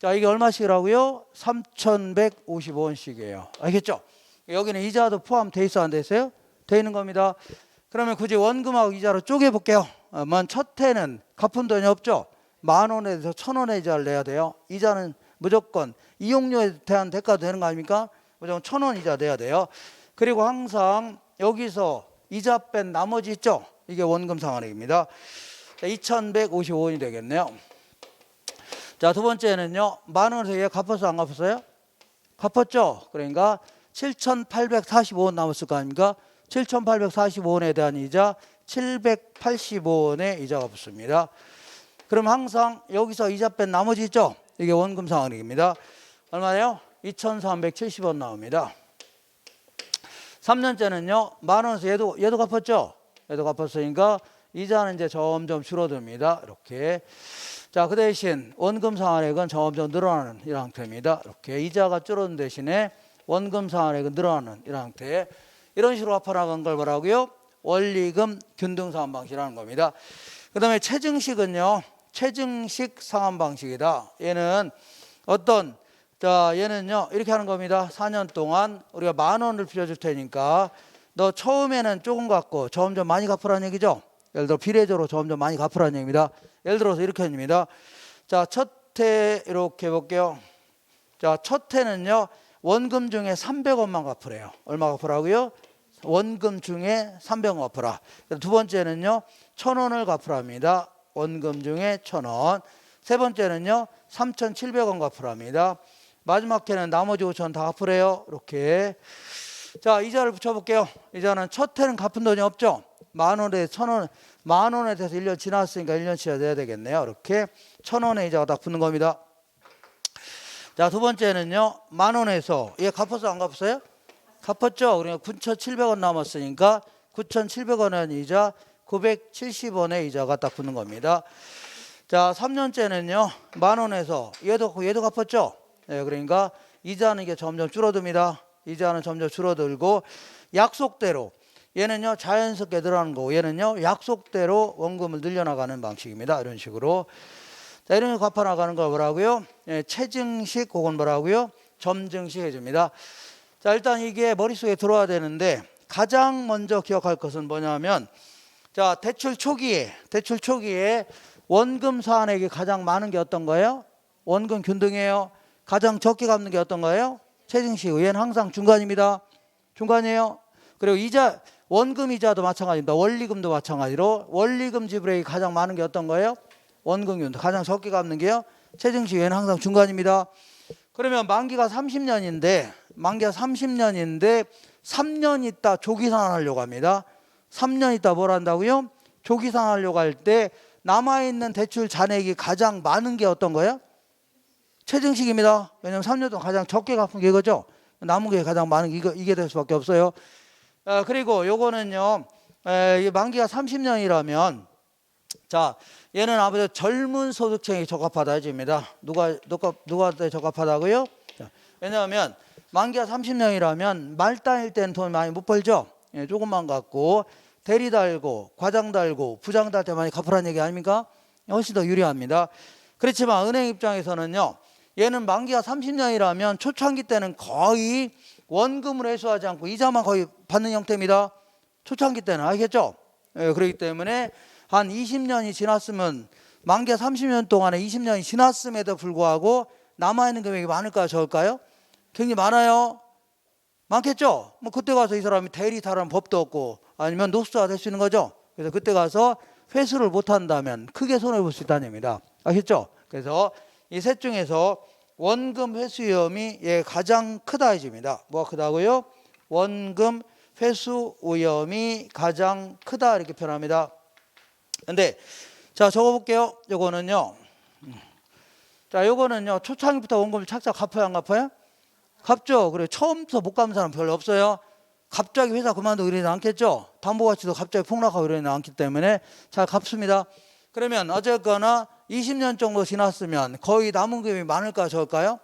자, 이게 얼마씩이라고요? 3,150원씩이에요. 알겠죠? 여기는 이자도 포함되어 있어 안 돼 있어요? 되어 있는 겁니다. 그러면 굳이 원금하고 이자로 쪼개볼게요. 첫 해는 갚은 돈이 없죠? 10,000원에서 1,000원의 이자를 내야 돼요. 이자는 무조건 이용료에 대한 대가도 되는 거 아닙니까? 무조건 1,000원 이자 내야 돼요. 그리고 항상 여기서 이자 뺀 나머지 있죠? 이게 원금 상환액입니다. 2,155원이 되겠네요. 자, 두 번째는요. 10,000원에서 얘 갚았어 안 갚았어요? 갚았죠. 그러니까 7,845원 남았을 거 아닙니까? 7,845원에 대한 이자 785원의 이자가 붙습니다. 그럼 항상 여기서 이자 뺀 나머지 있죠? 이게 원금 상환액입니다. 얼마예요? 2,370원 나옵니다. 3년째는요. 10,000원에서 얘도 갚았죠? 얘도 갚았으니까 이자는 이제 점점 줄어듭니다. 이렇게. 자, 그 대신 원금 상환액은 점점 늘어나는 이런 형태입니다. 이렇게 이자가 줄어든 대신에 원금 상환액은 늘어나는 이런 형태. 이런 식으로 갚아나간 걸 뭐라고요? 원리금 균등 상환 방식이라는 겁니다. 그 다음에 체증식은요. 체증식 상환 방식이다. 얘는 얘는요. 이렇게 하는 겁니다. 4년 동안 우리가 10,000원을 빌려줄 테니까 너 처음에는 조금 갚고 점점 많이 갚으라는 얘기죠. 예를 들어 비례적으로 점점 많이 갚으라는 얘기입니다. 예를 들어서 이렇게 합니다. 자, 첫 해 이렇게 해볼게요. 자, 첫 해는요. 원금 중에 300원만 갚으래요. 얼마 갚으라고요? 원금 중에 300원 갚으라. 두 번째는요 1,000원을 갚으랍니다. 원금 중에 1,000원. 세 번째는요 3,700원 갚으랍니다. 마지막 해는 나머지 5,000원 다 갚으래요. 이렇게. 자, 이자를 붙여볼게요. 이자는 첫 해는 갚은 돈이 없죠. 10,000원에 1,000원, 10,000원에 대해서 1년 지났으니까 1년치가 돼야 되겠네요. 이렇게 1,000원의 이자가 딱 붙는 겁니다. 자, 두 번째는요 10,000원에서 얘 갚았어 안 갚았어요? 갚았죠. 그러니까 9,700원 남았으니까 9,700원의 이자 970원의 이자가 딱 붙는 겁니다. 자, 3년째는요 10,000원에서 얘도 갚았죠. 네, 그러니까 이자는 이게 점점 줄어듭니다. 이자는 점점 줄어들고 약속대로 얘는요 자연스럽게 늘어나는 거고 얘는요 약속대로 원금을 늘려나가는 방식입니다. 이런 식으로. 자, 이런 거 갚아나가는 걸 뭐라고요? 예, 체증식 그건 뭐라고요? 점증식 해줍니다. 자, 일단 이게 머릿속에 들어와야 되는데 가장 먼저 기억할 것은 뭐냐면 자, 대출 초기에 원금 사안액이 가장 많은 게 어떤 거예요? 원금 균등이에요. 가장 적게 갚는 게 어떤 거예요? 체증식. 얘는 항상 중간입니다. 중간이에요. 그리고 이자, 원금 이자도 마찬가지입니다. 원리금도 마찬가지로 원리금 지불액이 가장 많은 게 어떤 거예요? 원금 균등. 가장 적게 갚는 게요? 체증식. 얘는 항상 중간입니다. 그러면 만기가 30년인데 3년 있다 조기상환하려고 합니다. 3년 있다 뭘 한다고요? 조기상환하려고 할 때 남아있는 대출 잔액이 가장 많은 게 어떤 거예요? 체증식입니다. 왜냐하면 3년 동안 가장 적게 갚은 게 이거죠. 남은 게 가장 많은 게 이게 될 수밖에 없어요. 그리고 요거는요 만기가 30년이라면 자, 얘는 아무래도 젊은 소득층이 적합하다 해줍니다. 누가 적합하다고요? 자, 왜냐하면 만기가 30년이라면 말단일 때는 돈 많이 못 벌죠. 예, 조금만 갖고 대리 달고 과장 달고 부장 달 때 많이 갚으라는 얘기 아닙니까? 훨씬 더 유리합니다. 그렇지만 은행 입장에서는요 얘는 만기가 30년이라면 초창기 때는 거의 원금을 회수하지 않고 이자만 거의 받는 형태입니다. 초창기 때는 알겠죠? 예, 그렇기 때문에 한 20년이 지났으면 만기가 30년 동안에 20년이 지났음에도 불구하고 남아있는 금액이 많을까요? 적을까요? 굉장히 많아요. 많겠죠? 뭐 그때 가서 이 사람이 대리 탈환 법도 없고 아니면 녹수가 될 수 있는 거죠. 그래서 그때 가서 회수를 못한다면 크게 손해볼 수 있다는 얘기입니다. 아시겠죠? 그래서 이 셋 중에서 원금 회수 위험이 가장 크다 해줍니다. 뭐가 크다고요? 원금 회수 위험이 가장 크다 이렇게 표현합니다. 근데 자 적어볼게요. 요거는요. 자 요거는요 초창기부터 원금을 착착 갚아요 안 갚아요? 갚죠. 그리고 처음부터 못 갚는 사람 별로 없어요. 갑자기 회사 그만두고 이러지 않겠죠. 담보가치도 갑자기 폭락하고 이러지 않기 때문에 잘 갚습니다. 그러면 어쨌거나 20년 정도 지났으면 거의 남은 금액이 많을까 적을까요?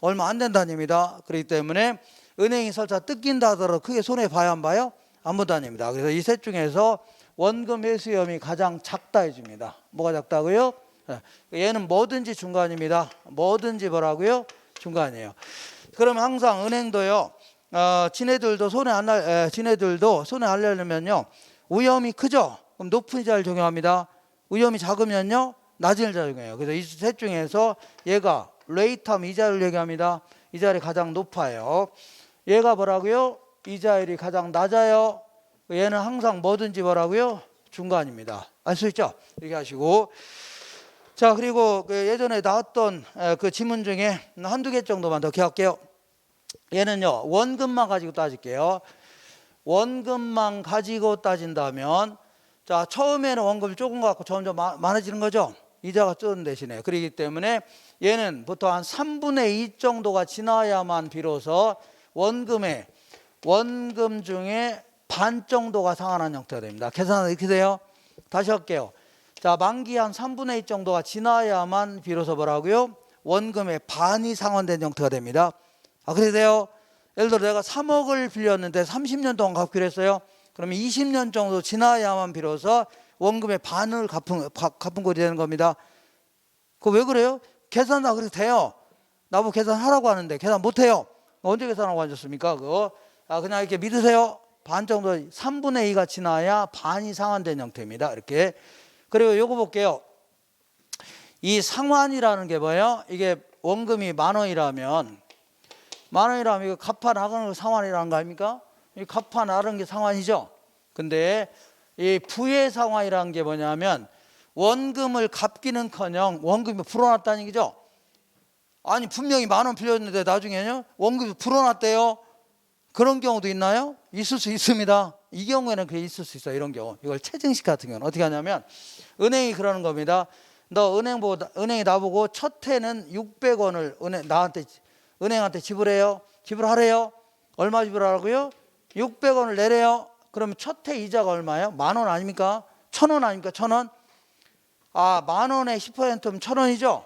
얼마 안 된다는 얘기입니다. 그렇기 때문에 은행이 설사 뜯긴다 하더라도 크게 손해봐야 안 봐요? 안 본다는 얘기입니다. 그래서 이 셋 중에서 원금 회수 위험이 가장 작다 해줍니다. 뭐가 작다고요? 얘는 뭐든지 중간입니다. 뭐든지 뭐라고요? 중간이에요. 그러면 항상 은행도요 지네들도 손해 안 내려면요 위험이 크죠? 그럼 높은 이자를 적용합니다. 위험이 작으면요 낮은 이자를 적용해요. 그래서 이 셋 중에서 얘가 레이트하면 이자율 얘기합니다. 이자율이 가장 높아요. 얘가 뭐라고요? 이자율이 가장 낮아요. 얘는 항상 뭐든지 뭐라고요? 중간입니다. 알 수 있죠? 이렇게 하시고 자 그리고 그 예전에 나왔던 그 지문 중에 한두 개 정도만 더 기억할게요. 얘는요 원금만 가지고 따질게요. 원금만 가지고 따진다면 자 처음에는 원금이 조금 갖고 점점 많아지는 거죠. 이자가 줄는 대신에. 그렇기 때문에 얘는 보통 한 3분의 2 정도가 지나야만 비로소 원금 중에 반 정도가 상환한 형태가 됩니다. 계산은 이렇게 돼요. 다시 할게요. 자 만기 한 3분의 2 정도가 지나야만 비로소 뭐라고요? 원금의 반이 상환된 형태가 됩니다. 그래야 돼요. 예를 들어 내가 3억을 빌렸는데 30년 동안 갚기로 했어요. 그러면 20년 정도 지나야만 비로소 원금의 반을 갚은 꼴이 되는 겁니다. 그거 왜 그래요? 계산하고 그렇게 돼요. 나보고 계산하라고 하는데 계산 못해요. 언제 계산하고 앉았습니까? 그거 그냥 이렇게 믿으세요. 반 정도 3분의 2가 지나야 반이 상환된 형태입니다. 이렇게. 그리고 요거 볼게요. 이 상환이라는 게 뭐예요? 이게 원금이 10,000원이라면 이거 갚아 나가는 거 상환이라는 거 아닙니까? 이 갚아 나른 게 상환이죠. 근데 이 부의 상환이라는 게 뭐냐면 원금을 갚기는커녕 원금이 불어났다는 얘기죠. 아니 분명히 10,000원 빌렸는데 나중에는요 원금이 불어났대요. 그런 경우도 있나요? 있을 수 있습니다. 이 경우에는 그게 있을 수 있어요. 이런 경우. 이걸 체증식 같은 경우는 어떻게 하냐면 은행이 그러는 겁니다. 너 은행이 나보고 첫 해는 600원을 은행한테 지불해요. 지불하래요. 얼마 지불하라고요? 600원을 내래요. 그러면 첫 해 이자가 얼마예요? 10,000원 아닙니까? 1,000원 아닙니까? 1,000원? 아, 10,000원에 10%면 1,000원이죠?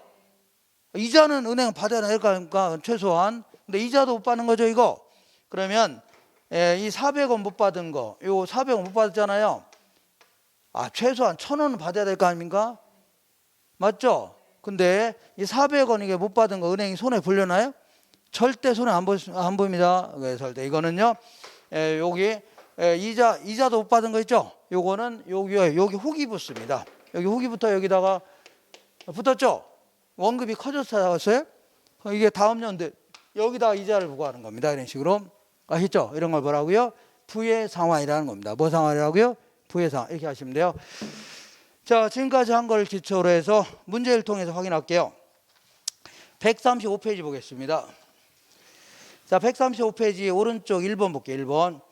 이자는 은행은 받아야 될 거 아닙니까? 최소한. 근데 이자도 못 받는 거죠, 이거. 그러면 이 400원 못 받은 거, 요 400원 못 받았잖아요. 아, 최소한 1,000원은 받아야 될 거 아닙니까? 맞죠? 근데 이 400원 이게 못 받은 거 은행이 손에 불려나요? 절대 손에 안 보입니다. 그래서 이거는요, 여기 이자도 못 받은 거 있죠? 요거는 여기 훅이 붙습니다. 여기 훅이 붙어 여기다가 붙었죠? 원금이 커졌어요. 이게 다음 연대 여기다가 이자를 부과하는 겁니다. 이런 식으로. 아시죠? 이런 걸 뭐라고요? 부의 상환이라는 겁니다. 뭐 상환이라고요? 부의 상환. 이렇게 하시면 돼요. 자, 지금까지 한 걸 기초로 해서 문제를 통해서 확인할게요. 135페이지 보겠습니다. 자, 135페이지 오른쪽 1번 볼게요. 1번.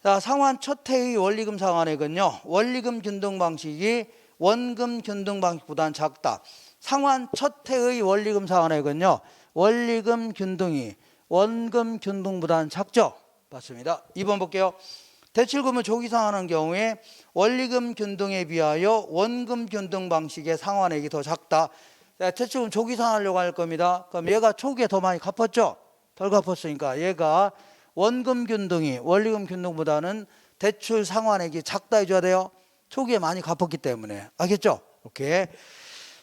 자, 상환 첫 해의 원리금 상환액은요, 원리금 균등 방식이 원금 균등 방식보다는 작다. 상환 첫 해의 원리금 상환액은요, 원리금 균등이 원금 균등보다는 작죠? 맞습니다. 2번 볼게요. 대출금을 조기 상환하는 경우에 원리금 균등에 비하여 원금 균등 방식의 상환액이 더 작다. 대출금 조기 상환하려고 할 겁니다. 그럼 얘가 초기에 더 많이 갚았죠? 덜 갚았으니까 얘가 원금 균등이 원리금 균등보다는 대출 상환액이 작다 해줘야 돼요. 초기에 많이 갚았기 때문에. 알겠죠? 이렇게.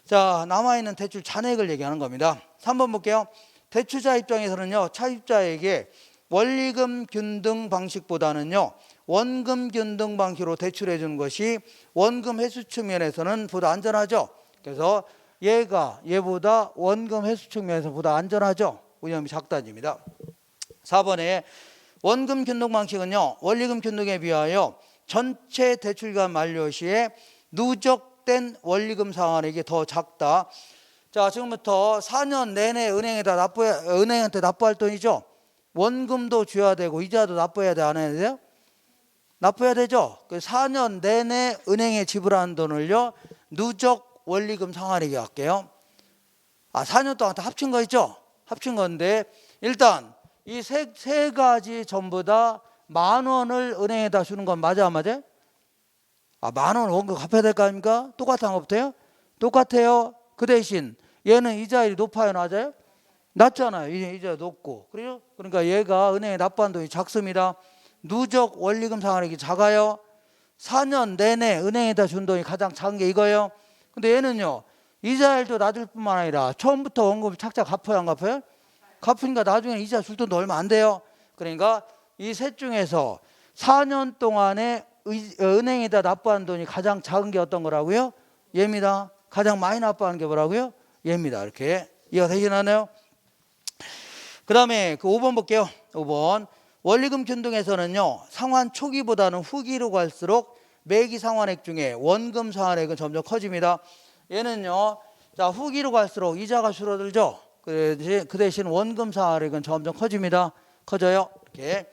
자, 남아있는 대출 잔액을 얘기하는 겁니다. 3번 볼게요. 대출자 입장에서는요, 차입자에게 원리금 균등 방식보다는요, 원금 균등 방식으로 대출해 주는 것이 원금 회수 측면에서는 보다 안전하죠. 그래서 얘보다 원금 회수 측면에서 보다 안전하죠. 위험이 작다입니다. 4번에 원금 균등 방식은요, 원리금 균등에 비하여 전체 대출기간 만료 시에 누적된 원리금 상환액이 더 작다. 자, 지금부터 4년 내내 은행한테 납부할 돈이죠. 원금도 줘야 되고 이자도 납부해야 돼, 안 해야 돼요? 납부해야 되죠. 그 4년 내내 은행에 지불한 돈을요, 누적 원리금 상환액이 할게요. 아, 4년 동안 다 합친 거 있죠? 합친 건데 일단 이 세 가지 전부 다 10,000원을 은행에다 주는 건 맞아, 안 맞아요? 아, 10,000원 원금 갚아야 될 거 아닙니까? 똑같은 거 없대요? 똑같아요. 그 대신 얘는 이자율이 높아요, 낮아요? 낮잖아요. 이자 높고. 그래요? 그러니까 얘가 은행에 납부한 돈이 작습니다. 누적 원리금 상환액이 작아요. 4년 내내 은행에다 준 돈이 가장 작은 게 이거예요. 근데 얘는요, 이자율도 낮을 뿐만 아니라 처음부터 원금을 착착 갚아요, 안 갚아요? 갚으니까 나중에 이자 줄 돈도 얼마 안 돼요. 그러니까 이 셋 중에서 4년 동안에 은행에다 납부한 돈이 가장 작은 게 어떤 거라고요? 얘입니다. 가장 많이 납부하는 게 뭐라고요? 얘입니다. 이렇게 이해가 되시나요? 그 다음에 그 5번 볼게요. 5번. 원리금 균등에서는요, 상환 초기보다는 후기로 갈수록 매기 상환액 중에 원금 상환액은 점점 커집니다. 얘는요, 자, 후기로 갈수록 이자가 줄어들죠. 그 대신 원금 상환액은 점점 커집니다. 커져요. 이렇게.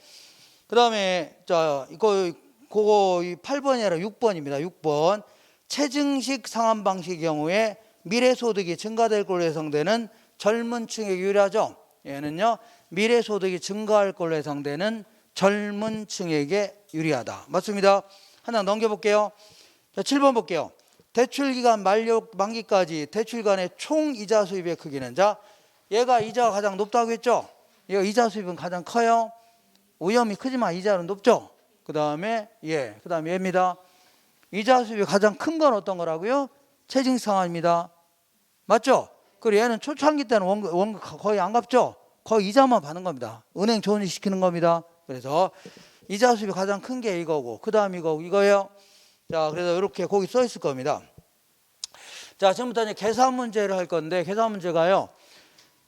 그 다음에 자, 그거 8번이 아니라 6번입니다. 6번. 체증식 상환 방식의 경우에 미래소득이 증가될 걸로 예상되는 젊은 층에게 유리하죠. 얘는요, 미래소득이 증가할 걸로 예상되는 젊은 층에게 유리하다. 맞습니다. 하나 넘겨볼게요. 자, 7번 볼게요. 대출기간 만기까지 대출기간의 총 이자 수입의 크기는, 자, 얘가 이자가 가장 높다고 했죠. 얘가 이자 수입은 가장 커요. 위험이 크지만 이자는 높죠. 그 다음에 얘입니다. 이자 수입이 가장 큰 건 어떤 거라고요? 체증식 상환입니다. 맞죠? 그리고 얘는 초창기 때는 원금 거의 안 갚죠. 거의 이자만 받는 겁니다. 은행 존이 시키는 겁니다. 그래서 이자 수입이 가장 큰 게 이거고, 그 다음 이거예요. 자, 그래서 이렇게 거기 써 있을 겁니다. 자, 지금부터 이제 계산 문제를 할 건데, 계산 문제가요,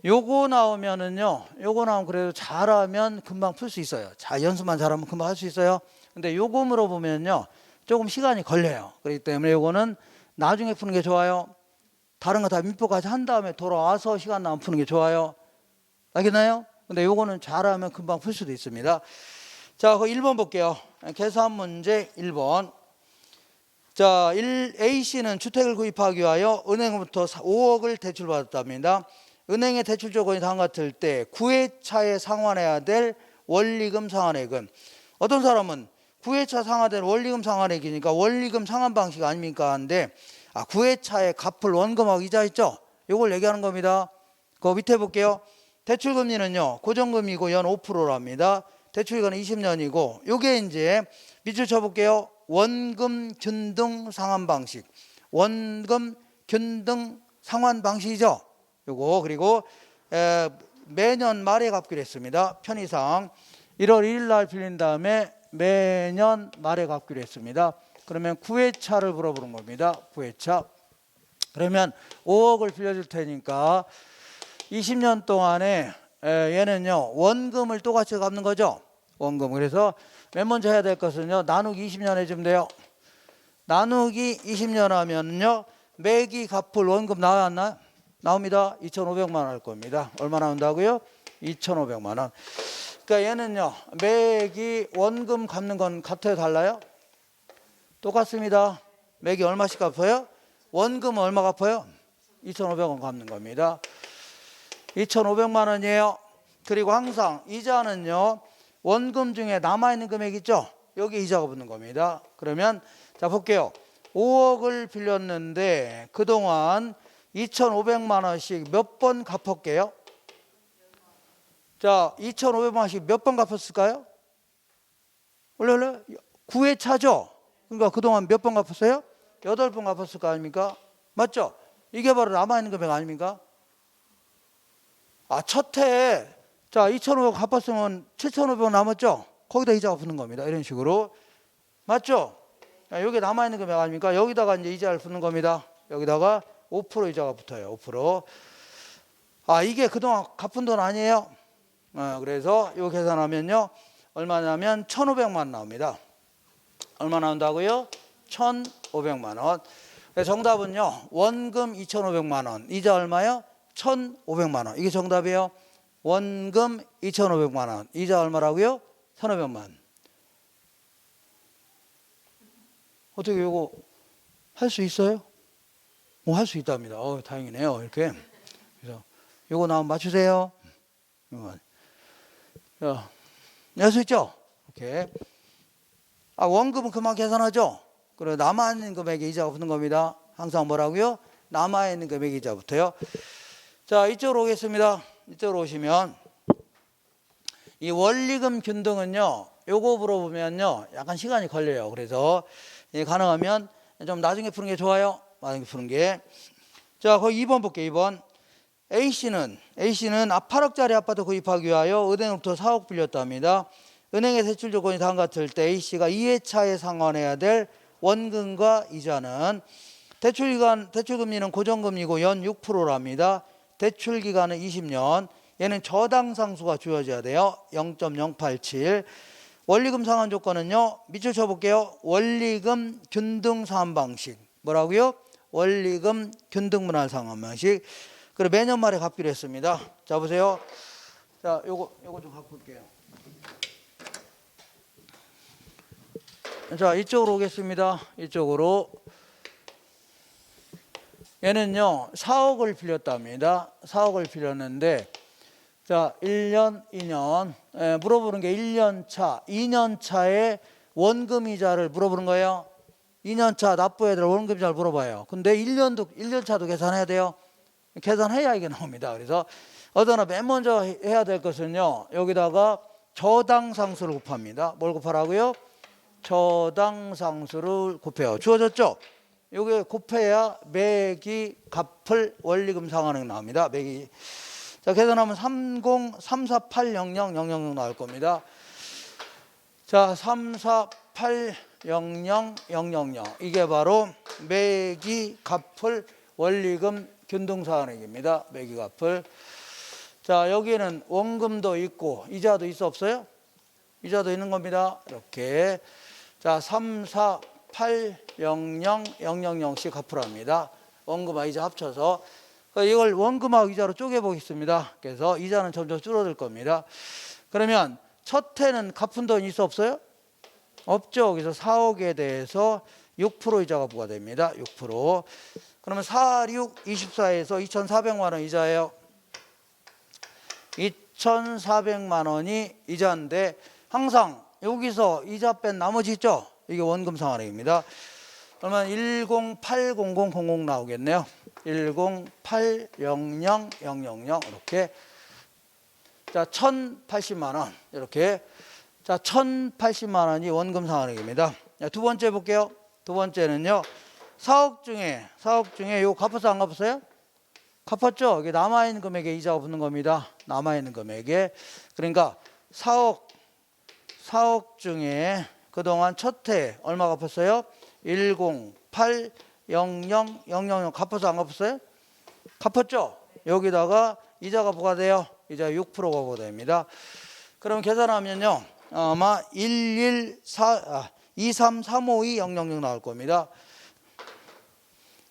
요거 나오면은요, 요거 나오면 그래도 잘하면 금방 풀 수 있어요. 자, 연습만 잘하면 금방 할 수 있어요. 근데 요거 물어보면요, 조금 시간이 걸려요. 그렇기 때문에 요거는 나중에 푸는 게 좋아요. 다른 거 다 민법까지 한 다음에 돌아와서 시간 나면 푸는 게 좋아요. 알겠나요? 근데 요거는 잘하면 금방 풀 수도 있습니다. 자, 그 1번 볼게요. 계산 문제 1번. 자, A씨는 주택을 구입하기 위하여 은행으로부터 5억을 대출받았답니다. 은행의 대출 조건이 다음 같을 때 9회차에 상환해야 될 원리금 상환액은, 어떤 사람은 9회차 상환될 원리금 상환액이니까 원리금 상환 방식 아닙니까? 한데 9회차에 갚을 원금하고 이자 있죠? 이걸 얘기하는 겁니다. 그 밑에 볼게요. 대출금리는요, 고정금이고 연 5%랍니다. 대출기간은 20년이고, 요게 이제 밑줄 쳐볼게요. 원금 균등 상환 방식, 원금 균등 상환 방식이죠. 요거. 그리고 매년 말에 갚기로 했습니다. 편의상 1월 1일 날 빌린 다음에 매년 말에 갚기로 했습니다. 그러면 9회차를 물어보는 겁니다. 9회차. 그러면 5억을 빌려줄 테니까 20년 동안에 얘는요, 원금을 똑같이 갚는 거죠. 원금. 그래서 맨 먼저 해야 될 것은요, 나누기 20년 해주면 돼요. 나누기 20년 하면요, 매기 갚을 원금 나왔나요? 나옵니다. 2,500만 원 할 겁니다. 얼마 나온다고요? 2,500만 원. 그러니까 얘는요, 매기 원금 갚는 건 같아요, 달라요? 똑같습니다. 매기 얼마씩 갚아요? 원금은 얼마 갚아요? 2,500원 갚는 겁니다. 2,500만 원이에요. 그리고 항상 이자는요, 원금 중에 남아있는 금액 있죠? 여기 이자가 붙는 겁니다. 그러면 자 볼게요. 5억을 빌렸는데 그동안 2,500만 원씩 몇 번 갚았게요? 자, 2,500만 원씩 몇 번 갚았을까요? 원래 9회차죠? 그러니까 그동안 몇 번 갚았어요? 8번 갚았을 거 아닙니까? 맞죠? 이게 바로 남아있는 금액 아닙니까? 첫 해에 자 2,500 갚았으면 7,500 남았죠? 거기다 이자가 붙는 겁니다. 이런 식으로. 맞죠? 여기 남아있는 금액 아닙니까? 여기다가 이제 이자를 붙는 겁니다. 여기다가 5% 이자가 붙어요. 5%. 이게 그동안 갚은 돈 아니에요? 그래서 이거 계산하면요, 얼마냐면 1,500만 나옵니다. 얼마 나온다고요? 1,500만 원. 정답은요, 원금 2,500만 원, 이자 얼마요? 1,500만 원. 이게 정답이에요. 원금 2,500만 원, 이자 얼마라고요? 1,500만 원. 어떻게 이거 할 수 있어요? 할 수 있답니다. 다행이네요. 이렇게. 그래서 이거 나오면 맞추세요. 할 수 있죠? 이렇게. 원금은 그만 계산하죠? 그리고 남아있는 금액에 이자가 붙는 겁니다. 항상 뭐라고요? 남아있는 금액에 이자 붙어요. 자, 이쪽으로 오겠습니다. 이쪽으로 오시면 이 원리금 균등은요, 요거 물어보면요, 약간 시간이 걸려요. 그래서 가능하면 좀 나중에 푸는 게 좋아요. 나중에 푸는 게. 자, 거기 2번 볼게요. 2번. A씨는 8억짜리 아파트 구입하기 위하여 은행으로부터 4억 빌렸답니다. 은행의 대출 조건이 다음 같을 때 A씨가 2회차에 상환해야 될 원금과 이자는, 대출금리는 고정금리고 연 6%랍니다. 대출기간은 20년. 얘는 저당상수가 주어져야 돼요. 0.087. 원리금 상환 조건은요, 밑줄 쳐볼게요. 원리금 균등 상환 방식. 뭐라고요? 원리금 균등 분할 상환 방식. 그리고 매년 말에 갚기로 했습니다. 자, 보세요. 자, 요거 좀 갖고 올게요. 자, 이쪽으로 오겠습니다. 이쪽으로. 얘는요, 4억을 빌렸답니다. 4억을 빌렸는데, 자, 1년, 2년. 물어보는 게 1년 차, 2년 차에 원금 이자를 물어보는 거예요. 2년 차 납부해야 될 원금 이자를 물어봐요. 근데 1년 차도 계산해야 돼요. 계산해야 이게 나옵니다. 그래서 어떠나 맨 먼저 해야 될 것은요, 여기다가 저당상수를 곱합니다. 뭘 곱하라고요? 저당상수를 곱해요. 주어졌죠? 요게 곱해야 매기 갚을 원리금 상환액 나옵니다. 매기. 자, 계산하면 304800000 나올 겁니다. 자, 348000000. 이게 바로 매기 갚을 원리금 균등 상환액입니다. 매기 갚을. 자, 여기에는 원금도 있고 이자도 있어 없어요? 이자도 있는 겁니다. 이렇게. 자, 3, 4, 8, 0, 0, 0, 0, 0씩 갚으랍니다. 원금과 이자 합쳐서. 이걸 원금하고 이자로 쪼개보겠습니다. 그래서 이자는 점점 줄어들 겁니다. 그러면 첫 해는 갚은 돈 있어 없어요? 없죠. 그래서 4억에 대해서 6% 이자가 부과됩니다. 6%. 그러면 4, 6, 24에서 2,400만 원 이자예요. 2,400만 원이 이자인데 항상 여기서 이자 뺀 나머지 있죠? 이게 원금 상환액입니다. 그러면 10800000 나오겠네요. 10800000 이렇게. 자, 1,080만 원 이렇게. 자, 1,080만 원이 원금 상환액입니다. 자, 두 번째 볼게요. 두 번째는요. 4억 중에 이거 갚았어 안 갚았어요? 갚았죠. 이게 남아있는 금액에 이자가 붙는 겁니다. 남아있는 금액에. 그러니까 4억 중에 그동안 첫 해 얼마 갚았어요? 10800000 갚았어 안 갚았어요? 갚았죠. 여기다가 이자가 부과돼요. 이자 6%가 부과됩니다. 그럼 계산하면요. 아마 233520000 나올 겁니다.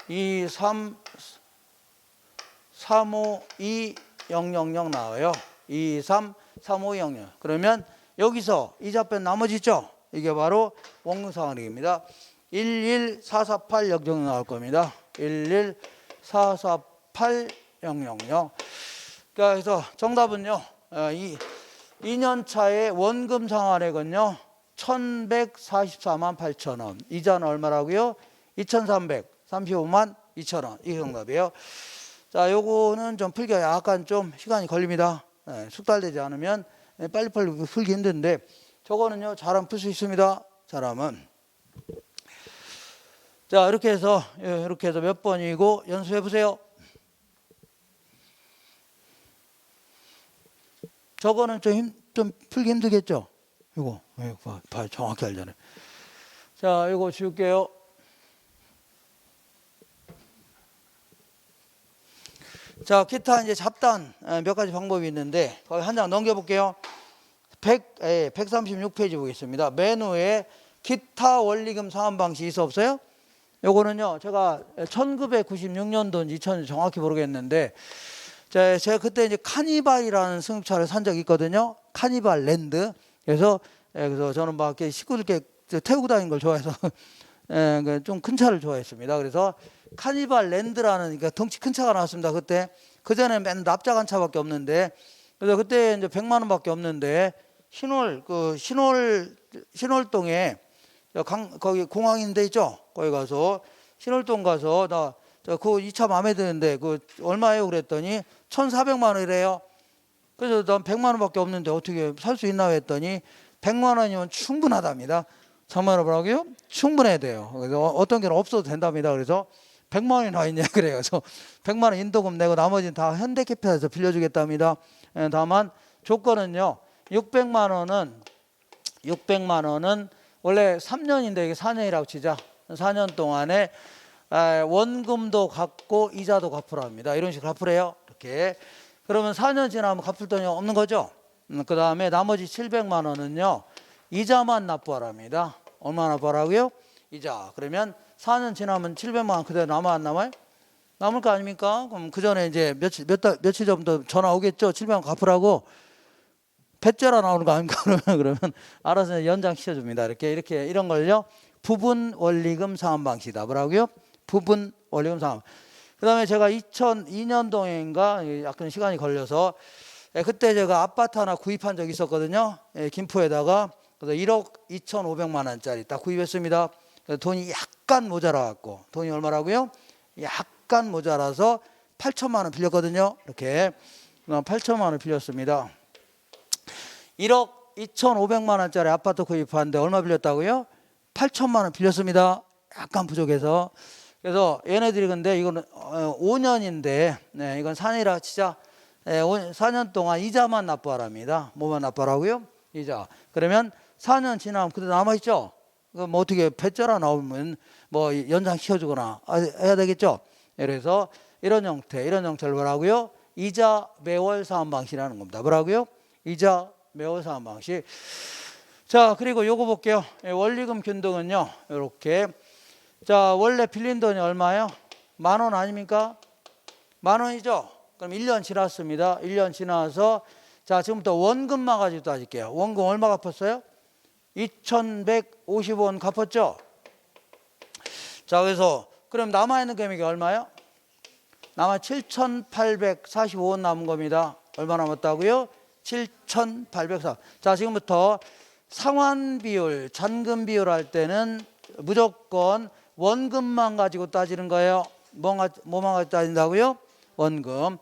233520000 나와요. 2335200. 그러면 여기서 이자 뺀 나머지 있죠? 이게 바로 원금 상환액입니다. 1144800 나올 겁니다. 1144800. 그래서 정답은요. 2년 차의 원금 상환액은요. 1,144만 8천 원. 이자는 얼마라고요? 2,335만 2천 원. 이게 정답이에요. 자, 요거는 좀 풀기가 약간 좀 시간이 걸립니다. 숙달되지 않으면 빨리빨리 풀기 힘든데 저거는요. 잘하면 풀 수 있습니다. 잘하면. 자, 이렇게 해서 몇 번이고 연습해 보세요. 저거는 좀 풀기 힘들겠죠? 이거 봐, 정확히 알잖아요. 자, 이거 지울게요. 자, 기타 이제 잡단 몇 가지 방법이 있는데 거기 한 장 넘겨볼게요. 136페이지 보겠습니다. 메뉴에 기타 원리금 상환 방식 있어 없어요? 요거는요, 제가 1996년도인지 2000년 정확히 모르겠는데 제가 그때 이제 카니발이라는 승용차를 산 적이 있거든요. 카니발 랜드. 그래서 저는 막 이렇게 식구들께 태우고 다니는 걸 좋아해서 좀 큰 차를 좋아했습니다. 그래서 카니발 랜드라는 그러니까 덩치 큰 차가 나왔습니다. 그때 그전에는 맨날 납작한 차밖에 없는데 그래서 그때 이제 100만 원밖에 없는데 신월동에 거기 공항인데 있죠. 거기 가서 신월동 가서 이 차 마음에 드는데 얼마예요? 그랬더니 1,400만 원이래요. 그래서 난 100만 원밖에 없는데 어떻게 살 수 있나 했더니 100만 원이면 충분하답니다. 잠깐만 보라고요? 충분해야 돼요. 그래서 어떤 게는 없어도 된답니다. 그래서 100만 원이 나 있냐 그래요. 그래서 100만 원 인도금 내고 나머지는 다 현대캐피탈에서 빌려주겠답니다. 다만 조건은요. 600만 원은 원래 3년인데 이게 4년이라고 치자. 4년 동안에 원금도 갚고 이자도 갚으라 합니다. 이런 식으로 갚으래요. 이렇게. 그러면 4년 지나면 갚을 돈이 없는 거죠. 그 다음에 나머지 700만 원은요. 이자만 납부하랍니다. 얼마나 납부하라고요? 이자. 그러면 4년 지나면 700만 원 그대로 남아 안 남아요? 남을 거 아닙니까? 그럼 그 전에 이제 며칠 전부터 전화 오겠죠. 700만 원 갚으라고. 배째라 나오는 거 아닙니까? 그러면 알아서 연장시켜 줍니다. 이렇게 이런 걸요. 부분 원리금 상환 방식이다. 뭐라고요? 부분 원리금 상환. 그다음에 제가 2002년도인가 약간 시간이 걸려서 그때 제가 아파트 하나 구입한 적이 있었거든요. 김포에다가 그래서 1억 2,500만 원짜리 딱 구입했습니다. 돈이 약간 모자라 갖고 돈이 얼마라고요? 약간 모자라서 8천만 원 빌렸거든요. 이렇게 8천만 원 빌렸습니다. 1억 2,500만 원짜리 아파트 구입하는데 얼마 빌렸다고요? 8천만 원 빌렸습니다. 약간 부족해서. 그래서 얘네들이 근데 이거는 5년인데 이건 4년이라 치자. 4년 동안 이자만 납부하랍니다. 뭐만 납부하라고요? 이자. 그러면 4년 지나면 그대로 남아있죠? 뭐 어떻게 배째라 나오면 뭐 연장시켜주거나 해야 되겠죠? 그래서 이런 형태를 뭐라고요? 이자 매월 사한 방식이라는 겁니다. 뭐라고요? 이자 매월 사한 방식. 자, 그리고 요거 볼게요. 원리금 균등은요, 이렇게. 자, 원래 빌린 돈이 얼마예요? 10,000원 아닙니까? 10,000원이죠? 그럼 1년 지났습니다. 1년 지나서, 자, 지금부터 원금만 가지고 따질게요. 원금 얼마 갚았어요? 2,150원 갚았죠? 자, 그래서, 그럼 남아있는 금액이 얼마예요? 남아 7,845원 남은 겁니다. 얼마 남았다고요? 7,840. 자, 지금부터 상환 비율, 잔금 비율 할 때는 무조건 원금만 가지고 따지는 거예요. 뭐만 가지고 따진다고요? 원금.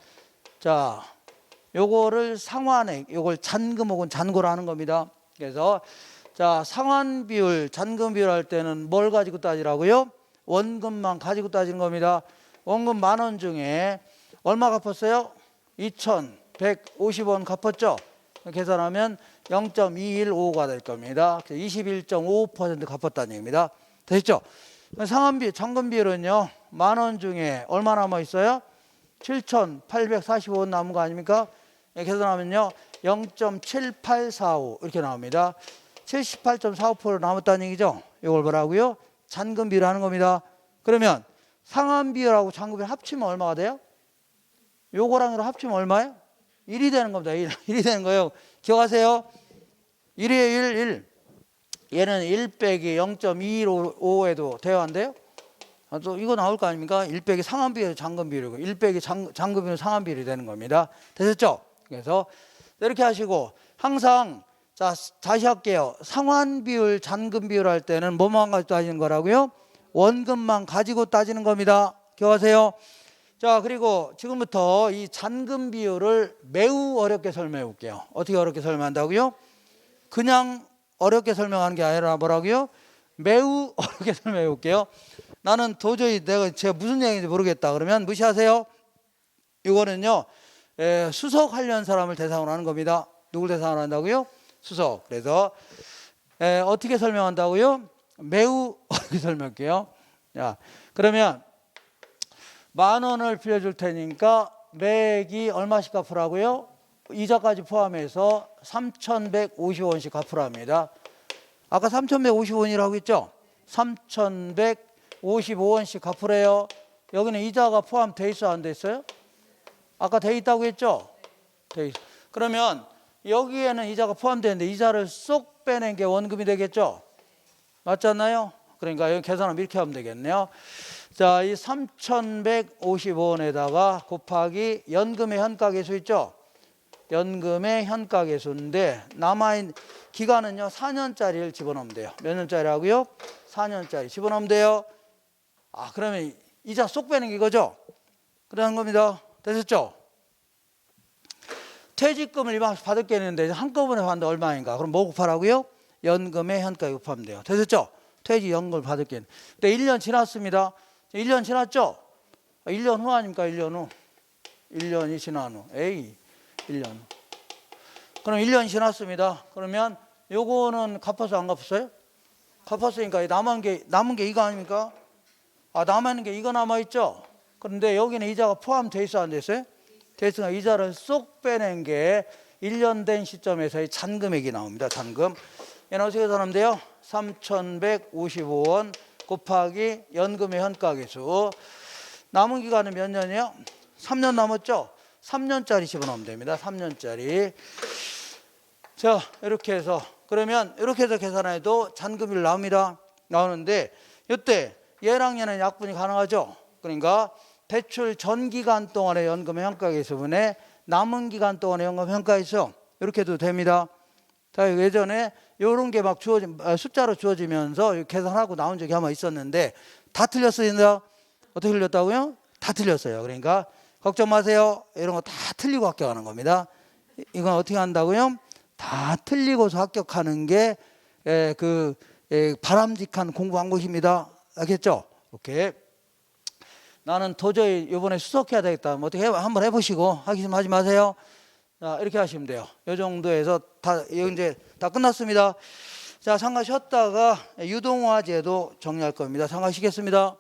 자, 요거를 상환액, 요걸 잔금 혹은 잔고로 하는 겁니다. 그래서 자, 상환 비율, 잔금 비율 할 때는 뭘 가지고 따지라고요? 원금만 가지고 따지는 겁니다. 원금 10,000원 중에 얼마 갚았어요? 2,150원 갚았죠? 계산하면 0.2155가 될 겁니다. 21.55% 갚았다는 얘기입니다. 됐죠? 상환비, 잔금 비율은요, 10,000원 중에 얼마 남아 있어요? 7,845원 남은 거 아닙니까? 계산하면요, 0.7845 이렇게 나옵니다. 78.45% 남았다는 얘기죠? 이걸 뭐라고요? 잔금 비율 하는 겁니다. 그러면 상환 비율하고 잔금 비율 합치면 얼마가 돼요? 요거랑 이거 합치면 얼마예요? 1이 되는 겁니다. 1이 되는 거예요. 기억하세요? 1이에요, 1. 얘는 1 빼기 0.215에도 돼야 한대요? 또 이거 나올 거 아닙니까? 1 빼기 상환 비율, 잔금 비율이고 1 빼기 잔금 비율, 상환 비율이 되는 겁니다. 되셨죠? 그래서 이렇게 하시고 항상 자, 다시 할게요. 상환 비율, 잔금 비율 할 때는 뭐만 가지고 따지는 거라고요? 원금만 가지고 따지는 겁니다. 기억하세요? 자, 그리고 지금부터 이 잔금 비율을 매우 어렵게 설명해 볼게요. 어떻게 어렵게 설명한다고요? 그냥 어렵게 설명하는 게 아니라 뭐라고요? 매우 어렵게 설명해 볼게요. 나는 도저히 제가 무슨 얘기인지 모르겠다 그러면 무시하세요. 이거는요, 수석 관련 사람을 대상으로 하는 겁니다. 누굴 대상으로 한다고요? 수석. 그래서 어떻게 설명한다고요? 매우 어렵게 설명할게요. 자, 그러면 10,000원을 빌려줄 테니까 매기 얼마씩 갚으라고요? 이자까지 포함해서 3,150원씩 갚으랍니다. 아까 3,150원이라고 했죠? 3,155원씩 갚으래요. 여기는 이자가 포함돼 있어 안 돼 있어요? 아까 돼 있다고 했죠? 돼 있어. 그러면 여기에는 이자가 포함되는데 이자를 쏙 빼낸 게 원금이 되겠죠? 맞지 않나요? 그러니까 여기 계산하면 이렇게 하면 되겠네요. 자, 이 3,155원에다가 곱하기 연금의 현가계수 있죠? 연금의 현가계수인데 남아있는 기간은요 4년짜리를 집어넣으면 돼요. 몇 년짜리라고요? 4년짜리 집어넣으면 돼요. 아, 그러면 이자 쏙 빼는 게 이거죠? 그러는 겁니다. 되셨죠? 퇴직금을 일반 받을 게 있는데 한꺼번에 받는데 얼마인가? 그럼 뭐 곱하라고요? 연금의 현가에 곱하면 돼요. 되셨죠? 퇴직연금을 받을 게 있는데 1년 지났습니다. 1년 지났죠? 1년 후 아닙니까? 1년 후. 1년이 지난 후. 1년 후. 그럼 1년이 지났습니다. 그러면 요거는 갚아서 안 갚았어요? 갚았으니까 남은 게 이거 아닙니까? 아, 남아있는 게 이거 남아있죠? 그런데 여기는 이자가 포함되어 있어 안 됐어요? 됐으니까 이자를 쏙 빼낸 게 1년 된 시점에서의 잔금액이 나옵니다. 잔금. 얘는 어떻게 계산하면 돼요? 3,155원 곱하기 연금의 현가계수. 남은 기간은 몇 년이요? 3년 남았죠? 3년짜리 집어넣으면 됩니다. 3년짜리. 자, 이렇게 해서 그러면 이렇게 해서 계산해도 잔금비를 나옵니다. 나오는데 이때 얘랑 얘는 약분이 가능하죠? 그러니까 대출 전 기간 동안의 연금의 현가계수분에 남은 기간 동안의 연금 현가계수 이렇게 해도 됩니다. 자, 예전에 이런 게 막 숫자로 주어지면서 계산하고 나온 적이 한번 있었는데 다 틀렸습니다. 어떻게 틀렸다고요? 다 틀렸어요. 그러니까 걱정 마세요. 이런 거 다 틀리고 합격하는 겁니다. 이건 어떻게 한다고요? 다 틀리고서 합격하는 게 바람직한 공부한 것입니다. 알겠죠? 오케이. 나는 도저히 이번에 수석해야 되겠다. 어떻게 한번 해보시고 하기 좀 하지 마세요. 자, 이렇게 하시면 돼요. 이 정도에서 이제 다 끝났습니다. 자, 잠깐 쉬었다가 유동화제도 정리할 겁니다. 잠깐 쉬겠습니다.